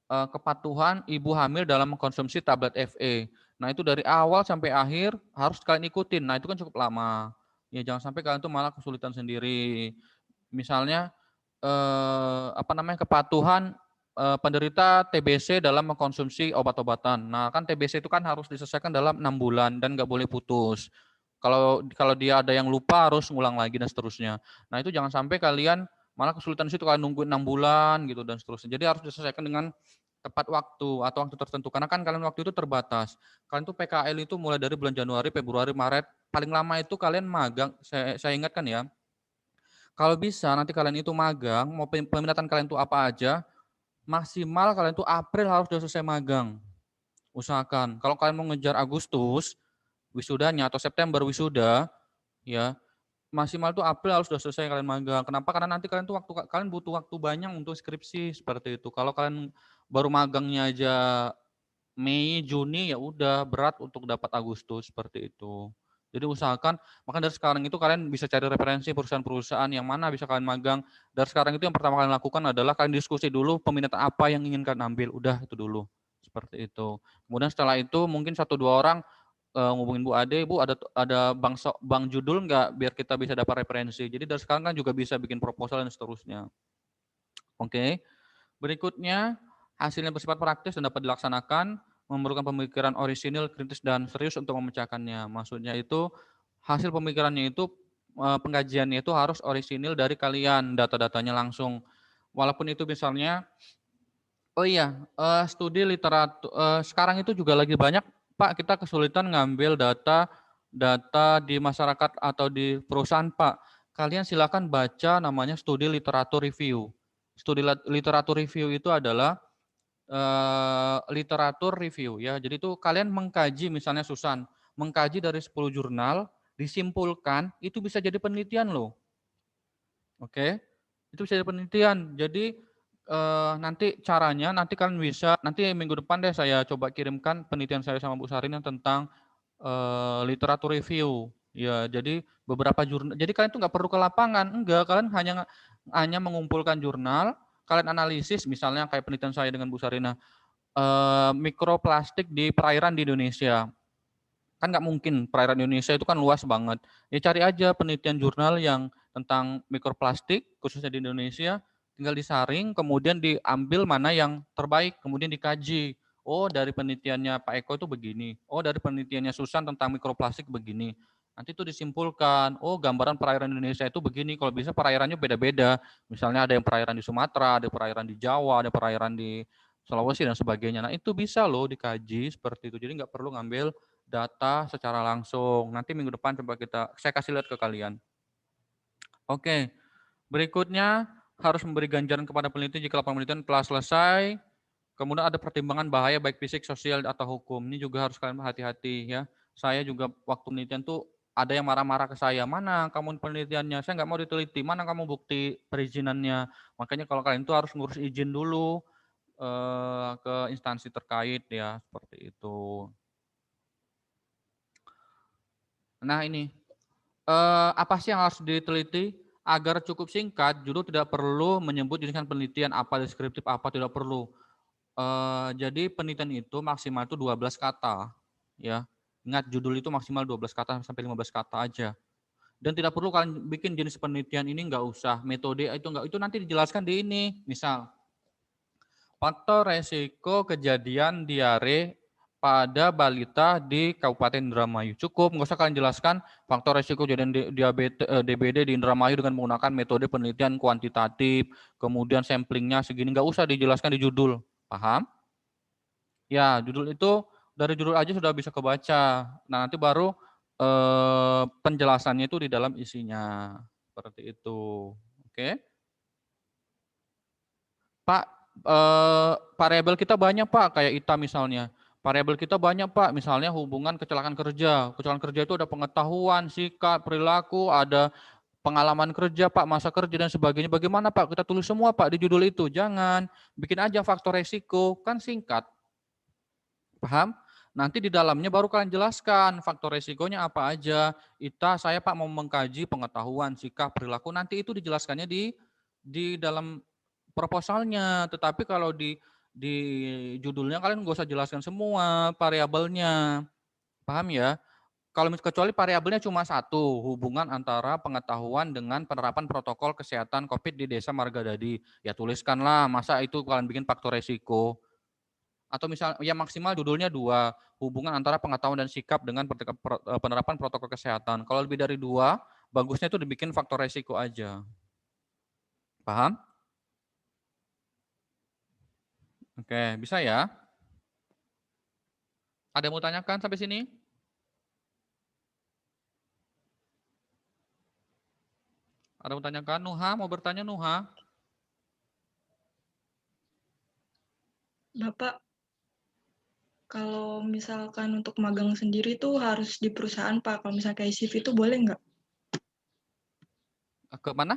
kepatuhan ibu hamil dalam mengkonsumsi tablet FE. Nah itu dari awal sampai akhir harus kalian ikutin. Nah itu kan cukup lama. Ya jangan sampai kalian tuh malah kesulitan sendiri. Misalnya kepatuhan penderita TBC dalam mengkonsumsi obat-obatan. Nah kan TBC itu kan harus diselesaikan dalam 6 bulan dan nggak boleh putus. Kalau dia ada yang lupa harus ngulang lagi dan seterusnya. Nah itu jangan sampai kalian malah kesulitan di situ, kalian nungguin 6 bulan gitu dan seterusnya. Jadi harus diselesaikan dengan tepat waktu atau waktu tertentu. Karena kan kalian waktu itu terbatas. Kalian tuh PKL itu mulai dari bulan Januari, Februari, Maret. Paling lama itu kalian magang, saya ingatkan ya. Kalau bisa nanti kalian itu magang, mau peminatan kalian itu apa aja, maksimal kalian itu April harus sudah selesai magang. Usahakan. Kalau kalian mau ngejar Agustus, wisudanya atau September wisuda, ya maksimal tuh April harus sudah selesai kalian magang. Kenapa? Karena nanti kalian butuh waktu banyak untuk skripsi seperti itu. Kalau kalian baru magangnya aja Mei, Juni, ya udah berat untuk dapat Agustus seperti itu. Jadi usahakan, maka dari sekarang itu kalian bisa cari referensi perusahaan-perusahaan yang mana bisa kalian magang. Dari sekarang itu yang pertama kalian lakukan adalah kalian diskusi dulu peminatan apa yang ingin kalian ambil. Udah itu dulu. Seperti itu. Kemudian setelah itu mungkin 1-2 orang ngubungin Bu Ade, Bu ada bank judul nggak biar kita bisa dapat referensi. Jadi dari sekarang kan juga bisa bikin proposal dan seterusnya. Oke. Berikutnya hasilnya bersifat praktis dan dapat dilaksanakan, memerlukan pemikiran orisinil, kritis dan serius untuk memecahkannya. Maksudnya itu hasil pemikirannya itu pengkajiannya itu harus orisinil dari kalian, data-datanya langsung. Walaupun itu misalnya studi literatur sekarang itu juga lagi banyak Pak, kita kesulitan ngambil data di masyarakat atau di perusahaan, Pak. Kalian silakan baca namanya studi literatur review. Studi literatur review itu adalah literatur review ya. Jadi itu kalian mengkaji misalnya Susan, mengkaji dari 10 jurnal, disimpulkan, itu bisa jadi penelitian loh. Oke. Itu bisa jadi penelitian. Jadi nanti caranya nanti kalian bisa nanti minggu depan deh saya coba kirimkan penelitian saya sama Bu Sarina tentang literatur review. Ya, jadi beberapa jurnal. Jadi kalian tuh nggak perlu ke lapangan, enggak. Kalian hanya mengumpulkan jurnal, kalian analisis, misalnya kayak penelitian saya dengan Bu Sarina, mikroplastik di perairan di Indonesia. Kan nggak mungkin, perairan Indonesia itu kan luas banget. Ya cari aja penelitian jurnal yang tentang mikroplastik, khususnya di Indonesia, tinggal disaring, kemudian diambil mana yang terbaik, kemudian dikaji. Oh dari penelitiannya Pak Eko itu begini, oh dari penelitiannya Susan tentang mikroplastik begini. Nanti itu disimpulkan, oh gambaran perairan Indonesia itu begini, kalau bisa perairannya beda-beda. Misalnya ada yang perairan di Sumatera, ada perairan di Jawa, ada perairan di Sulawesi dan sebagainya. Nah itu bisa loh dikaji seperti itu, jadi nggak perlu ngambil data secara langsung. Nanti minggu depan coba saya kasih lihat ke kalian. Oke, berikutnya harus memberi ganjaran kepada peneliti jika penelitian telah selesai. Kemudian ada pertimbangan bahaya baik fisik, sosial, atau hukum. Ini juga harus kalian hati-hati ya. Saya juga waktu penelitian tuh ada yang marah-marah ke saya, mana kamu penelitiannya, saya nggak mau diteliti, mana kamu bukti perizinannya. Makanya kalau kalian itu harus ngurus izin dulu ke instansi terkait ya, seperti itu. Nah ini, apa sih yang harus diteliti? Agar cukup singkat, judul tidak perlu menyebut jenis penelitian apa, deskriptif apa, tidak perlu. Jadi penelitian itu maksimal itu 12 kata. Ya, ingat judul itu maksimal 12 kata sampai 15 kata aja. Dan tidak perlu kalian bikin jenis penelitian ini, nggak usah. Metode itu nggak, itu nanti dijelaskan di ini. Misal, faktor resiko kejadian diare pada balita di Kabupaten Indramayu. Cukup, nggak usah kalian jelaskan faktor resiko kejadian diabetes DBD di Indramayu dengan menggunakan metode penelitian kuantitatif, kemudian samplingnya segini, nggak usah dijelaskan di judul. Paham? Ya, judul itu dari judul aja sudah bisa kebaca. Nah, nanti baru penjelasannya itu di dalam isinya. Seperti itu. Oke. Pak, variabel kita banyak Pak, kayak ITA misalnya. Variabel kita banyak Pak, misalnya hubungan kecelakaan kerja. Kecelakaan kerja itu ada pengetahuan, sikap, perilaku, ada pengalaman kerja Pak, masa kerja dan sebagainya. Bagaimana Pak? Kita tulis semua Pak di judul itu. Jangan, bikin aja faktor resiko, kan singkat. Paham? Nanti di dalamnya baru kalian jelaskan faktor resikonya apa aja. ITA saya Pak mau mengkaji pengetahuan, sikap, perilaku. Nanti itu dijelaskannya di dalam proposalnya. Tetapi kalau di judulnya kalian nggak usah jelaskan semua variabelnya. Paham ya? Kalau kecuali variabelnya cuma satu, hubungan antara pengetahuan dengan penerapan protokol kesehatan COVID di Desa Margadadi. Ya tuliskanlah, masa itu kalian bikin faktor resiko. Atau misal ya maksimal judulnya 2, hubungan antara pengetahuan dan sikap dengan penerapan protokol kesehatan. Kalau lebih dari 2, bagusnya itu dibikin faktor resiko aja. Paham? Oke, bisa ya? Ada yang mau tanyakan sampai sini? Ada yang mau tanyakan? Nuha, mau bertanya Nuha? Bapak, kalau misalkan untuk magang sendiri tuh harus di perusahaan Pak. Kalau misalnya kayak CV itu boleh nggak? Ke mana?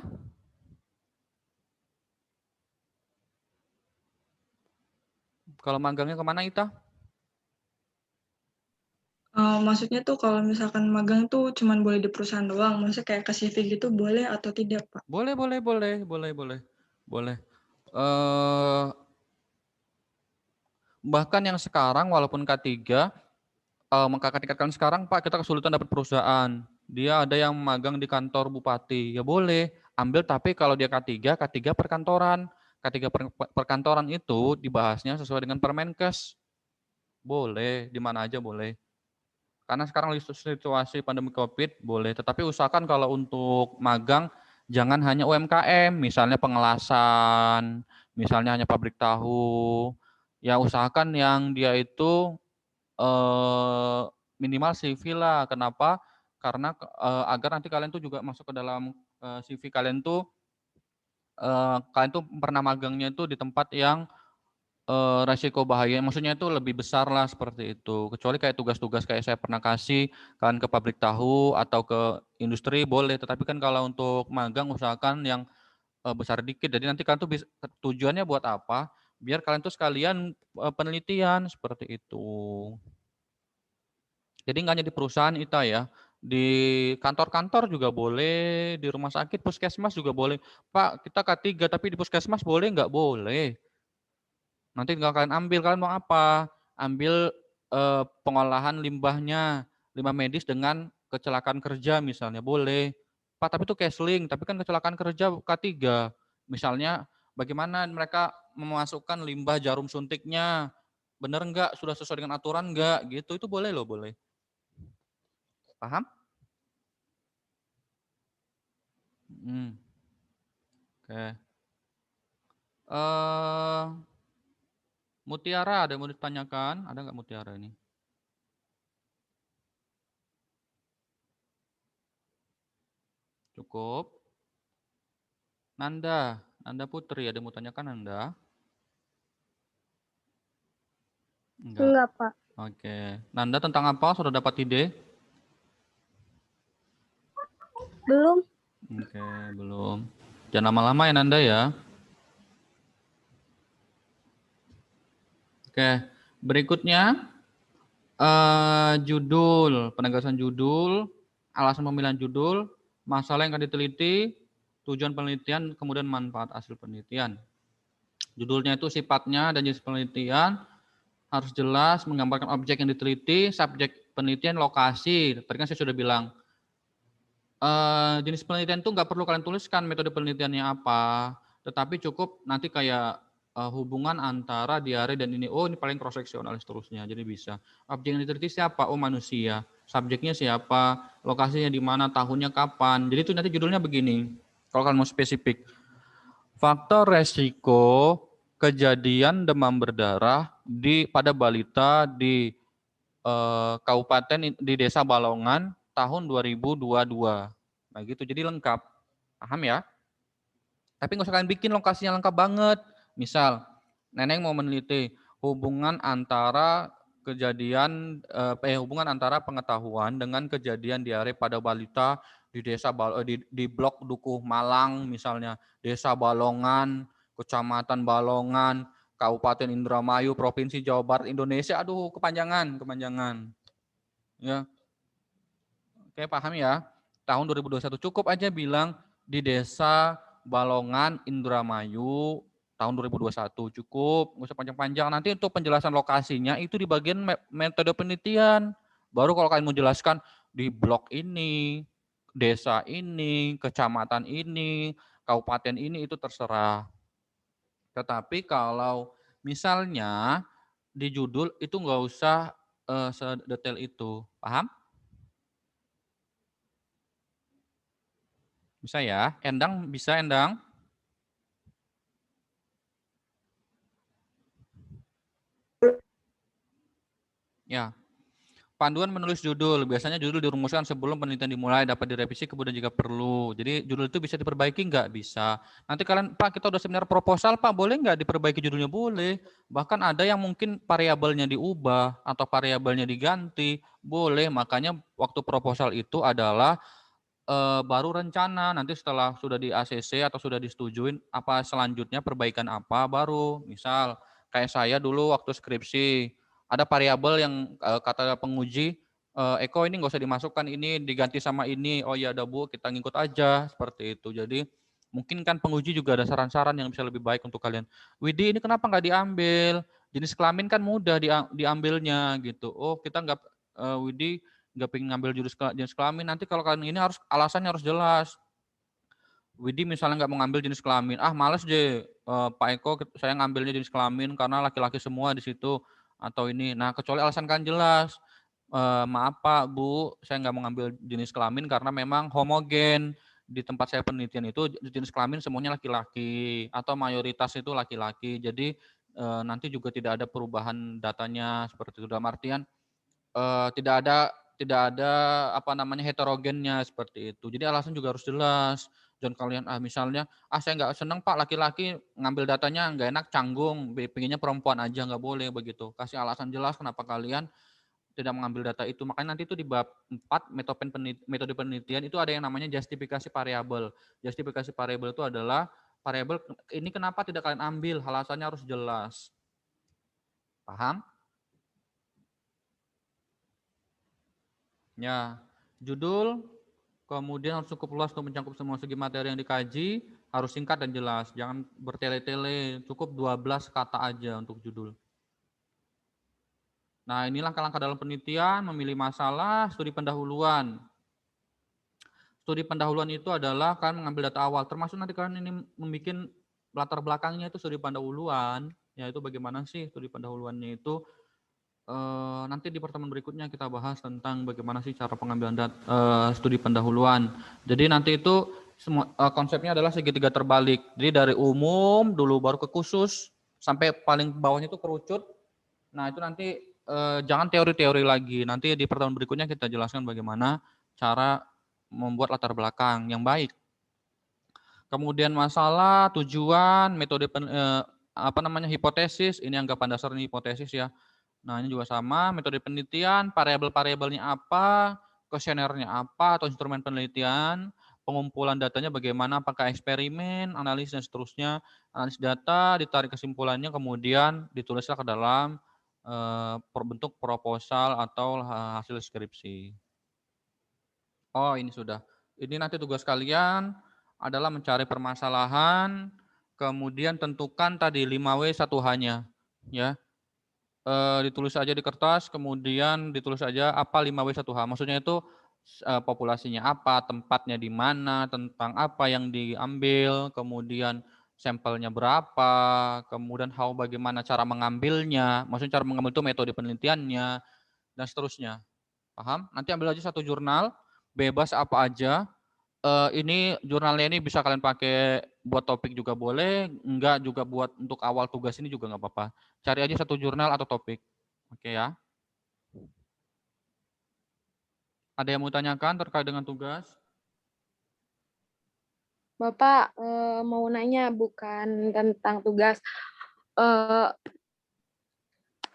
Kalau magangnya kemana Ita? Maksudnya tuh kalau misalkan magang tuh cuman boleh di perusahaan doang. Maksudnya kayak ke CV gitu boleh atau tidak Pak? Boleh, boleh, boleh, boleh, boleh, boleh. Eh, bahkan yang sekarang walaupun K3, kakak tingkat kalian sekarang Pak kita kesulitan dapat perusahaan. Dia ada yang magang di kantor bupati. Ya boleh, ambil tapi kalau dia K3, K3 perkantoran. K3 perkantoran itu dibahasnya sesuai dengan Permenkes. Boleh, di mana aja boleh. Karena sekarang situasi pandemi Covid boleh, tetapi usahakan kalau untuk magang jangan hanya UMKM, misalnya pengelasan, misalnya hanya pabrik tahu. Ya usahakan yang dia itu minimal CV lah. Kenapa? Karena agar nanti kalian tuh juga masuk ke dalam CV kalian tuh pernah magangnya itu di tempat yang resiko bahaya, maksudnya itu lebih besar lah seperti itu. Kecuali kayak tugas-tugas kayak saya pernah kasih kalian ke pabrik tahu atau ke industri boleh, tetapi kan kalau untuk magang usahakan yang besar dikit. Jadi nanti kalian tuh tujuannya buat apa? Biar kalian tuh sekalian penelitian seperti itu. Jadi nggak hanya di perusahaan ITA ya, di kantor-kantor juga boleh, di rumah sakit, puskesmas juga boleh. Pak, kita K3 tapi di puskesmas boleh nggak? Boleh. Nanti tinggal kalian ambil, kalian mau apa? Ambil pengolahan limbahnya, limbah medis dengan kecelakaan kerja misalnya, boleh. Pak, tapi itu cashlink, tapi kan kecelakaan kerja K3. Misalnya bagaimana mereka memasukkan limbah jarum suntiknya, benar enggak, sudah sesuai dengan aturan enggak, gitu, itu boleh loh, boleh. Paham? Oke. Mutiara ada yang mau ditanyakan? Ada nggak Mutiara ini? Cukup. Nanda Putri ada yang mau tanyakan Nanda? Enggak. Enggak, Pak. Oke. Nanda tentang apa? Sudah dapat ide? Belum. Oke, belum. Jangan lama-lama ya Nanda ya. Oke, berikutnya judul, penegasan judul, alasan pemilihan judul, masalah yang akan diteliti, tujuan penelitian, kemudian manfaat hasil penelitian. Judulnya itu sifatnya dan jenis penelitian, harus jelas, menggambarkan objek yang diteliti, subjek penelitian, lokasi. Tadi kan saya sudah bilang, jenis penelitian itu nggak perlu kalian tuliskan metode penelitiannya apa, tetapi cukup nanti kayak hubungan antara diare dan ini, oh ini paling cross seksional seterusnya, jadi bisa. Objek yang diteliti siapa? Oh manusia. Subjeknya siapa? Lokasinya di mana? Tahunnya kapan? Jadi itu nanti judulnya begini. Kalau kalian mau spesifik, faktor resiko kejadian demam berdarah pada balita di kabupaten di Desa Balongan tahun 2022. Nah gitu, jadi lengkap. Paham ya? Tapi nggak usah kalian bikin lokasinya lengkap banget. Misal, Neneng mau meneliti hubungan antara hubungan antara pengetahuan dengan kejadian diare pada balita di di blok Dukuh Malang misalnya, Desa Balongan, Kecamatan Balongan, Kabupaten Indramayu, Provinsi Jawa Barat, Indonesia. Aduh, kepanjangan. Ya. Oke, paham ya? Tahun 2021 cukup aja bilang di Desa Balongan, Indramayu, tahun 2021 cukup, nggak usah panjang-panjang. Nanti untuk penjelasan lokasinya itu di bagian metode penelitian. Baru kalau kalian mau jelaskan di blok ini, desa ini, kecamatan ini, kabupaten ini, itu terserah. Tetapi kalau misalnya di judul itu nggak usah sedetail itu, paham? Bisa ya? Endang bisa, Endang? Ya. Panduan menulis judul. Biasanya judul dirumuskan sebelum penelitian dimulai, dapat direvisi kemudian jika perlu. Jadi judul itu bisa diperbaiki nggak? Bisa. Nanti kalian, Pak, kita udah seminar proposal, Pak, boleh nggak diperbaiki judulnya? Boleh. Bahkan ada yang mungkin variabelnya diubah atau variabelnya diganti. Boleh. Makanya waktu proposal itu adalah baru rencana. Nanti setelah sudah di ACC atau sudah disetujuin apa selanjutnya, perbaikan apa, baru. Misal kayak saya dulu waktu skripsi, ada variabel yang kata penguji, Eko ini nggak usah dimasukkan, ini diganti sama ini. Oh ya ada Bu, kita ngikut aja seperti itu. Jadi mungkin kan penguji juga ada saran-saran yang bisa lebih baik untuk kalian. Widi ini kenapa nggak diambil? Jenis kelamin kan mudah diambilnya gitu. Oh kita nggak Widi nggak pengen ngambil jenis kelamin. Nanti kalau kalian ini harus alasannya harus jelas. Widi misalnya nggak mau ngambil jenis kelamin, males deh Pak Eko, saya ngambilnya jenis kelamin karena laki-laki semua di situ atau ini. Nah kecuali alasan kalian jelas, maaf Pak Bu, saya nggak mau ngambil jenis kelamin karena memang homogen di tempat saya penelitian itu jenis kelamin semuanya laki-laki atau mayoritas itu laki-laki. Jadi nanti juga tidak ada perubahan datanya seperti itu. Dalam artian tidak ada apa namanya heterogennya seperti itu. Jadi alasan juga harus jelas. Jangan kalian misalnya saya nggak seneng Pak laki-laki ngambil datanya nggak enak, canggung, pengennya perempuan aja, nggak boleh begitu. Kasih alasan jelas kenapa kalian tidak mengambil data itu. Makanya nanti itu di bab 4 metode penelitian itu ada yang namanya justifikasi variabel. Justifikasi variabel itu adalah variabel ini kenapa tidak kalian ambil, alasannya harus jelas. Paham? Ya, judul, kemudian harus cukup luas untuk mencakup semua segi materi yang dikaji, harus singkat dan jelas, jangan bertele-tele, cukup 12 kata aja untuk judul. Nah, ini langkah-langkah dalam penelitian, memilih masalah, studi pendahuluan. Studi pendahuluan itu adalah kalian mengambil data awal, termasuk nanti kalian ini membuat latar belakangnya itu studi pendahuluan, yaitu bagaimana sih studi pendahuluannya itu. Nanti di pertemuan berikutnya kita bahas tentang bagaimana sih cara pengambilan studi pendahuluan. Jadi nanti itu semua konsepnya adalah segitiga terbalik. Jadi dari umum dulu baru ke khusus sampai paling bawahnya itu kerucut. Nah itu nanti jangan teori-teori lagi. Nanti di pertemuan berikutnya kita jelaskan bagaimana cara membuat latar belakang yang baik. Kemudian masalah, tujuan, metode hipotesis. Ini anggapan dasar ini hipotesis ya. Nah, ini juga sama, metode penelitian, variabel-variabelnya apa, kuesionernya apa, atau instrumen penelitian, pengumpulan datanya bagaimana, apakah eksperimen, analisis dan seterusnya, analisis data, ditarik kesimpulannya, kemudian ditulislah ke dalam bentuk proposal atau hasil skripsi. Oh, ini sudah. Ini nanti tugas kalian adalah mencari permasalahan, kemudian tentukan tadi 5W 1H-nya, ya. Ditulis aja di kertas, kemudian ditulis aja apa 5W 1H. Maksudnya itu populasinya apa, tempatnya di mana, tentang apa yang diambil, kemudian sampelnya berapa, kemudian bagaimana cara mengambilnya, maksudnya cara mengambil itu metode penelitiannya, dan seterusnya. Paham? Nanti ambil aja satu jurnal, bebas apa aja. Ini jurnalnya ini bisa kalian pakai buat topik juga boleh, enggak juga buat untuk awal tugas ini juga nggak apa-apa. Cari aja satu jurnal atau topik. Oke ya. Ada yang mau tanyakan terkait dengan tugas? Bapak mau nanya bukan tentang tugas.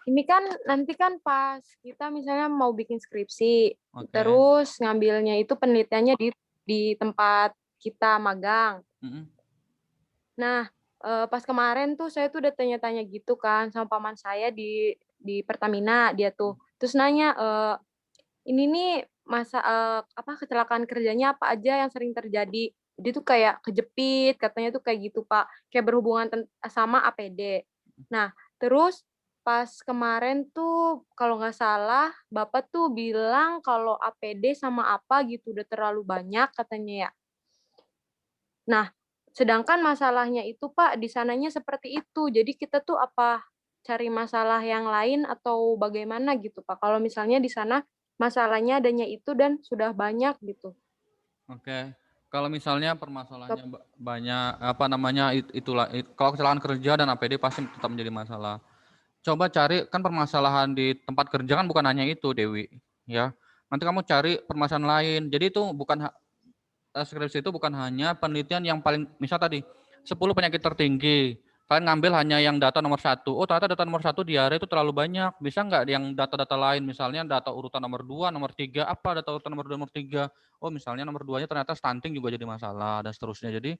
Ini kan nanti kan pas kita misalnya mau bikin skripsi, terus ngambilnya itu penelitiannya di tempat kita magang. Nah, pas kemarin tuh saya tuh udah tanya-tanya gitu kan sama paman saya di Pertamina, dia tuh terus nanya, ini nih kecelakaan kerjanya apa aja yang sering terjadi. Dia tuh kayak kejepit, katanya tuh kayak gitu Pak, kayak berhubungan sama APD. Nah, terus pas kemarin tuh kalau nggak salah Bapak tuh bilang kalau APD sama apa gitu udah terlalu banyak katanya ya. Nah, sedangkan masalahnya itu Pak di sananya seperti itu. Jadi kita tuh apa cari masalah yang lain atau bagaimana gitu Pak? Kalau misalnya di sana masalahnya adanya itu dan sudah banyak gitu. Oke. Kalau misalnya permasalahannya banyak kalau kecelakaan kerja dan APD pasti tetap menjadi masalah. Coba cari, kan permasalahan di tempat kerja kan bukan hanya itu, Dewi, ya. Nanti kamu cari permasalahan lain. Jadi itu bukan skripsi itu bukan hanya penelitian yang paling, misal tadi 10 penyakit tertinggi. Kalian ngambil hanya yang data nomor 1. Oh, ternyata data nomor 1 diare itu terlalu banyak. Bisa nggak yang data-data lain, misalnya data urutan nomor 2, nomor 3, apa data urutan nomor 2, nomor 3? Oh, misalnya nomor 2-nya ternyata stunting juga jadi masalah dan seterusnya. Jadi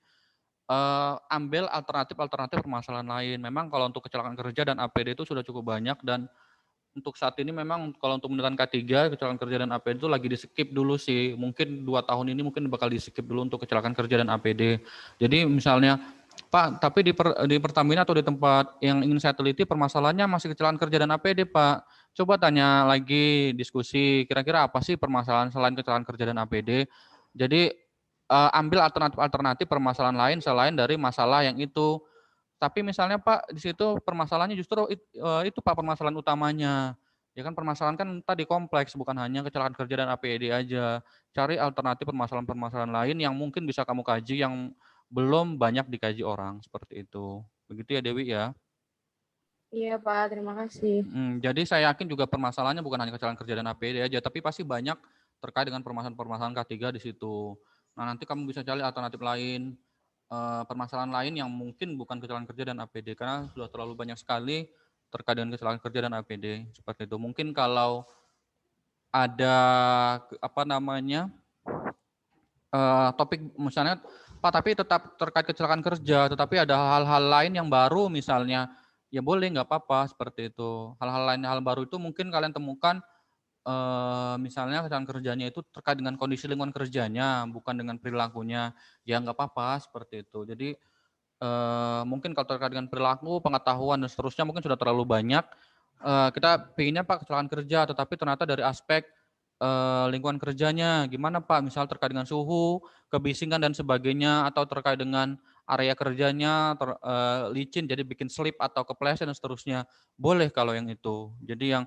ambil alternatif permasalahan lain. Memang kalau untuk kecelakaan kerja dan APD itu sudah cukup banyak, dan untuk saat ini memang kalau untuk pendidikan K3 kecelakaan kerja dan APD itu lagi di-skip dulu sih. Mungkin 2 tahun ini mungkin bakal di-skip dulu untuk kecelakaan kerja dan APD. Jadi misalnya, Pak, tapi di Pertamina atau di tempat yang ingin saya teliti permasalahannya masih kecelakaan kerja dan APD, Pak. Coba tanya lagi, diskusi, kira-kira apa sih permasalahan selain kecelakaan kerja dan APD. Jadi ambil alternatif permasalahan lain selain dari masalah yang itu. Tapi misalnya Pak, di situ permasalahannya justru itu Pak permasalahan utamanya. Ya kan permasalahan kan tadi kompleks, bukan hanya kecelakaan kerja dan APD aja. Cari alternatif permasalahan-permasalahan lain yang mungkin bisa kamu kaji yang belum banyak dikaji orang, seperti itu. Begitu ya Dewi ya. Iya Pak, terima kasih. Jadi saya yakin juga permasalahannya bukan hanya kecelakaan kerja dan APD aja, tapi pasti banyak terkait dengan permasalahan-permasalahan K3 di situ. Nah, nanti kamu bisa cari alternatif lain, permasalahan lain yang mungkin bukan kecelakaan kerja dan APD, karena sudah terlalu banyak sekali terkait dengan kecelakaan kerja dan APD, seperti itu. Mungkin kalau ada topik misalnya, Pak, tapi tetap terkait kecelakaan kerja, tetapi ada hal-hal lain yang baru misalnya, ya boleh, nggak apa-apa, seperti itu. Hal-hal lain, hal baru itu mungkin kalian temukan misalnya kecelakaan kerjanya itu terkait dengan kondisi lingkungan kerjanya, bukan dengan perilakunya, ya nggak apa-apa, seperti itu. Jadi mungkin kalau terkait dengan perilaku, pengetahuan dan seterusnya mungkin sudah terlalu banyak. Kita pinginnya Pak kecelakaan kerja, tetapi ternyata dari aspek lingkungan kerjanya gimana Pak? Misal terkait dengan suhu, kebisingan dan sebagainya, atau terkait dengan area kerjanya licin jadi bikin slip atau kepleset dan seterusnya. Boleh kalau yang itu. Jadi yang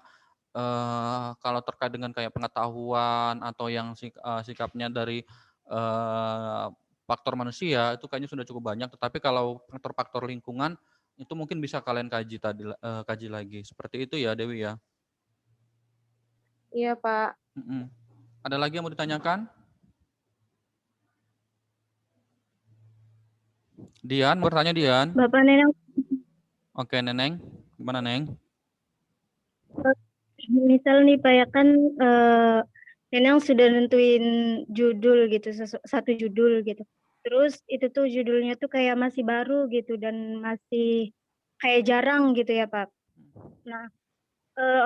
kalau terkait dengan kayak pengetahuan atau yang sikapnya dari faktor manusia itu kayaknya sudah cukup banyak. Tetapi kalau faktor-faktor lingkungan itu mungkin bisa kalian kaji lagi. Seperti itu ya Dewi ya. Iya Pak. Ada lagi yang mau ditanyakan? Dian, bertanya Dian. Bapak Neneng. Oke Neneng, gimana Neng? Misal nih Pak ya kan Neneng sudah nentuin judul gitu, satu judul gitu. Terus itu tuh judulnya tuh kayak masih baru gitu dan masih kayak jarang gitu ya Pak. Nah,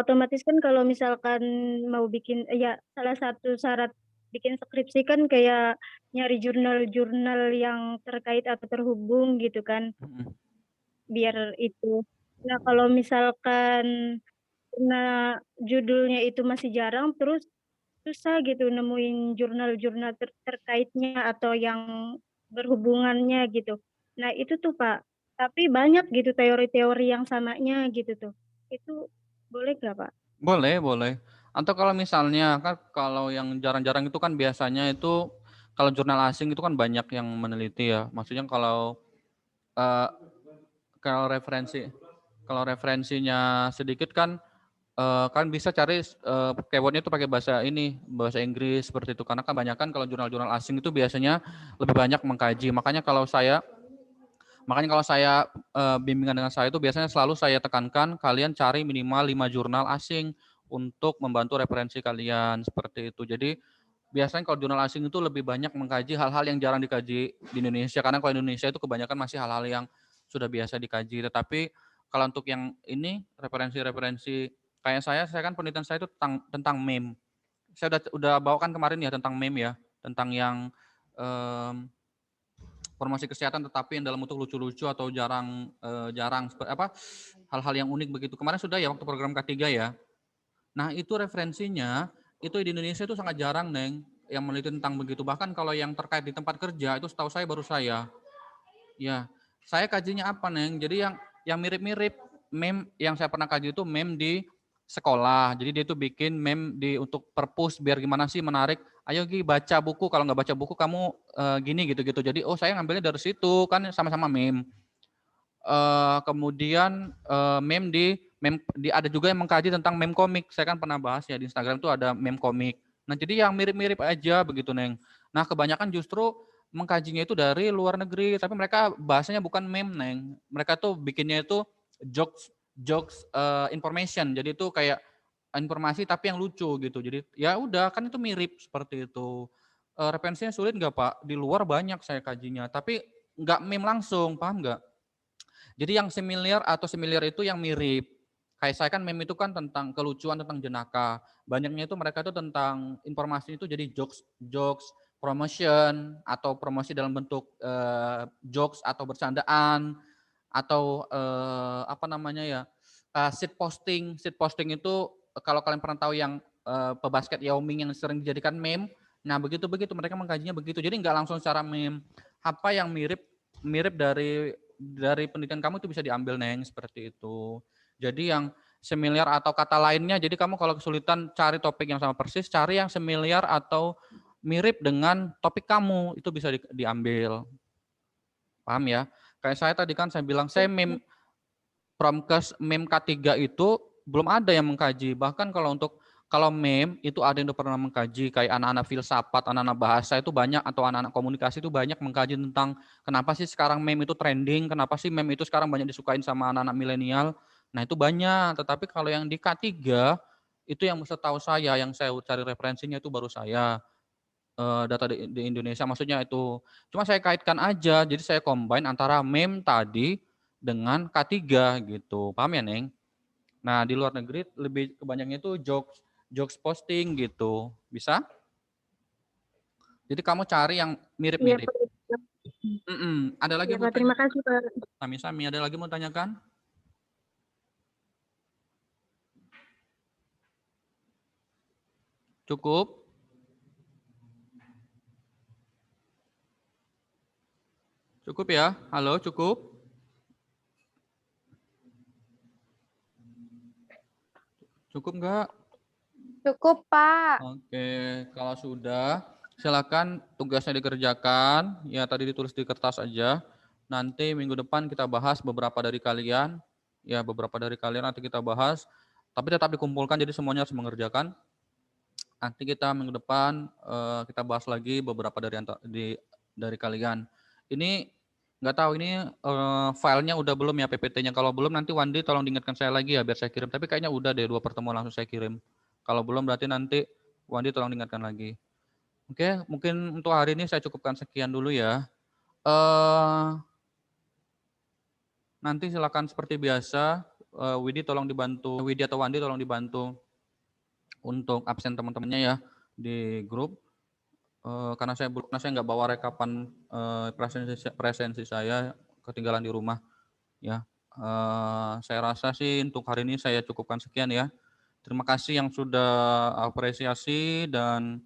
otomatis kan kalau misalkan mau bikin, ya salah satu syarat bikin skripsi kan kayak nyari jurnal-jurnal yang terkait atau terhubung gitu kan, biar itu. Nah, kalau misalkan karena judulnya itu masih jarang, terus susah gitu nemuin jurnal-jurnal terkaitnya atau yang berhubungannya gitu. Nah itu tuh Pak, tapi banyak gitu teori-teori yang samanya gitu tuh. Itu boleh nggak Pak? Boleh, boleh. Atau kalau misalnya kan kalau yang jarang-jarang itu kan biasanya itu kalau jurnal asing itu kan banyak yang meneliti ya. Maksudnya eh, kalau referensi kalau referensinya sedikit kan kan bisa cari keywordnya itu pakai bahasa Inggris seperti itu. Karena kebanyakan kalau jurnal-jurnal asing itu biasanya lebih banyak mengkaji. Makanya kalau saya bimbingan dengan saya itu biasanya selalu saya tekankan kalian cari minimal 5 jurnal asing untuk membantu referensi kalian seperti itu. Jadi biasanya kalau jurnal asing itu lebih banyak mengkaji hal-hal yang jarang dikaji di Indonesia, karena kalau Indonesia itu kebanyakan masih hal-hal yang sudah biasa dikaji. Tetapi kalau untuk yang ini referensi-referensi kayak saya kan penelitian saya itu tentang meme. Saya udah bawakan kemarin ya tentang meme ya, tentang yang promosi kesehatan tetapi yang dalam bentuk lucu-lucu atau jarang hal-hal yang unik begitu. Kemarin sudah ya waktu program K3 ya. Nah, itu referensinya itu di Indonesia itu sangat jarang, Neng, yang meneliti tentang begitu. Bahkan kalau yang terkait di tempat kerja itu setahu saya baru saya. Ya, saya kajinya apa, Neng? Jadi yang mirip-mirip meme yang saya pernah kaji itu meme di sekolah. Jadi dia itu bikin meme untuk perpus biar gimana sih menarik. Ayo Gi baca buku, kalau nggak baca buku kamu gini gitu-gitu. Jadi saya ngambilnya dari situ kan sama-sama meme. Kemudian ada juga yang mengkaji tentang meme komik. Saya kan pernah bahas ya di Instagram itu ada meme komik. Nah, jadi yang mirip-mirip aja begitu, Neng. Nah, kebanyakan justru mengkajinya itu dari luar negeri, tapi mereka bahasanya bukan meme, Neng. Mereka tuh bikinnya itu jokes information. Jadi itu kayak informasi tapi yang lucu gitu. Jadi ya udah kan itu mirip seperti itu. Referensinya sulit nggak Pak? Di luar banyak saya kajinya, tapi nggak meme langsung, paham nggak? Jadi yang similar itu yang mirip. Kayak saya kan meme itu kan tentang kelucuan, tentang jenaka. Banyaknya itu mereka itu tentang informasi itu jadi jokes, promotion, atau promosi dalam bentuk jokes atau bercandaan, atau seed posting. Seed posting itu kalau kalian pernah tahu yang pebasket Yao Ming yang sering dijadikan meme, nah begitu-begitu mereka mengkajinya begitu. Jadi nggak langsung secara meme. Apa yang mirip dari penelitian kamu itu bisa diambil, Neng, seperti itu. Jadi yang similar atau kata lainnya, jadi kamu kalau kesulitan cari topik yang sama persis, cari yang similar atau mirip dengan topik kamu, itu bisa diambil. Paham ya? Kayak saya tadi kan saya bilang, saya meme K3 itu belum ada yang mengkaji. Bahkan kalau meme itu ada yang udah pernah mengkaji, kayak anak-anak filsafat, anak-anak bahasa itu banyak, atau anak-anak komunikasi itu banyak mengkaji tentang kenapa sih sekarang meme itu trending, kenapa sih meme itu sekarang banyak disukain sama anak-anak milenial. Nah itu banyak, tetapi kalau yang di K3 itu yang setahu saya, yang saya cari referensinya itu baru saya. Data di Indonesia maksudnya itu. Cuma saya kaitkan aja, jadi saya combine antara meme tadi dengan K3 gitu. Paham ya, Neng? Nah, di luar negeri lebih kebanyakan itu jokes posting gitu. Bisa? Jadi kamu cari yang mirip-mirip. Ada lagi Ya, Pak. Terima kasih, Pak. Sami, ada lagi mau tanyakan? Cukup? Cukup ya? Halo, cukup? Cukup enggak? Cukup, Pak. Oke, kalau sudah, silakan tugasnya dikerjakan. Ya, tadi ditulis di kertas aja. Nanti minggu depan kita bahas beberapa dari kalian. Ya, beberapa dari kalian nanti kita bahas. Tapi tetap dikumpulkan, jadi semuanya harus mengerjakan. Nanti kita minggu depan kita bahas lagi beberapa dari kalian. Ini nggak tahu ini filenya udah belum ya PPT-nya. Kalau belum nanti Wandi tolong diingatkan saya lagi ya biar saya kirim. Tapi kayaknya udah deh 2 pertemuan langsung saya kirim. Kalau belum berarti nanti Wandi tolong diingatkan lagi. Oke, mungkin untuk hari ini saya cukupkan sekian dulu ya. Nanti silakan seperti biasa, Widi atau Wandi tolong dibantu untuk absen teman-temannya ya di grup. Karena saya nggak bawa rekapan presensi saya, ketinggalan di rumah ya. Saya rasa sih untuk hari ini saya cukupkan sekian ya. Terima kasih yang sudah apresiasi dan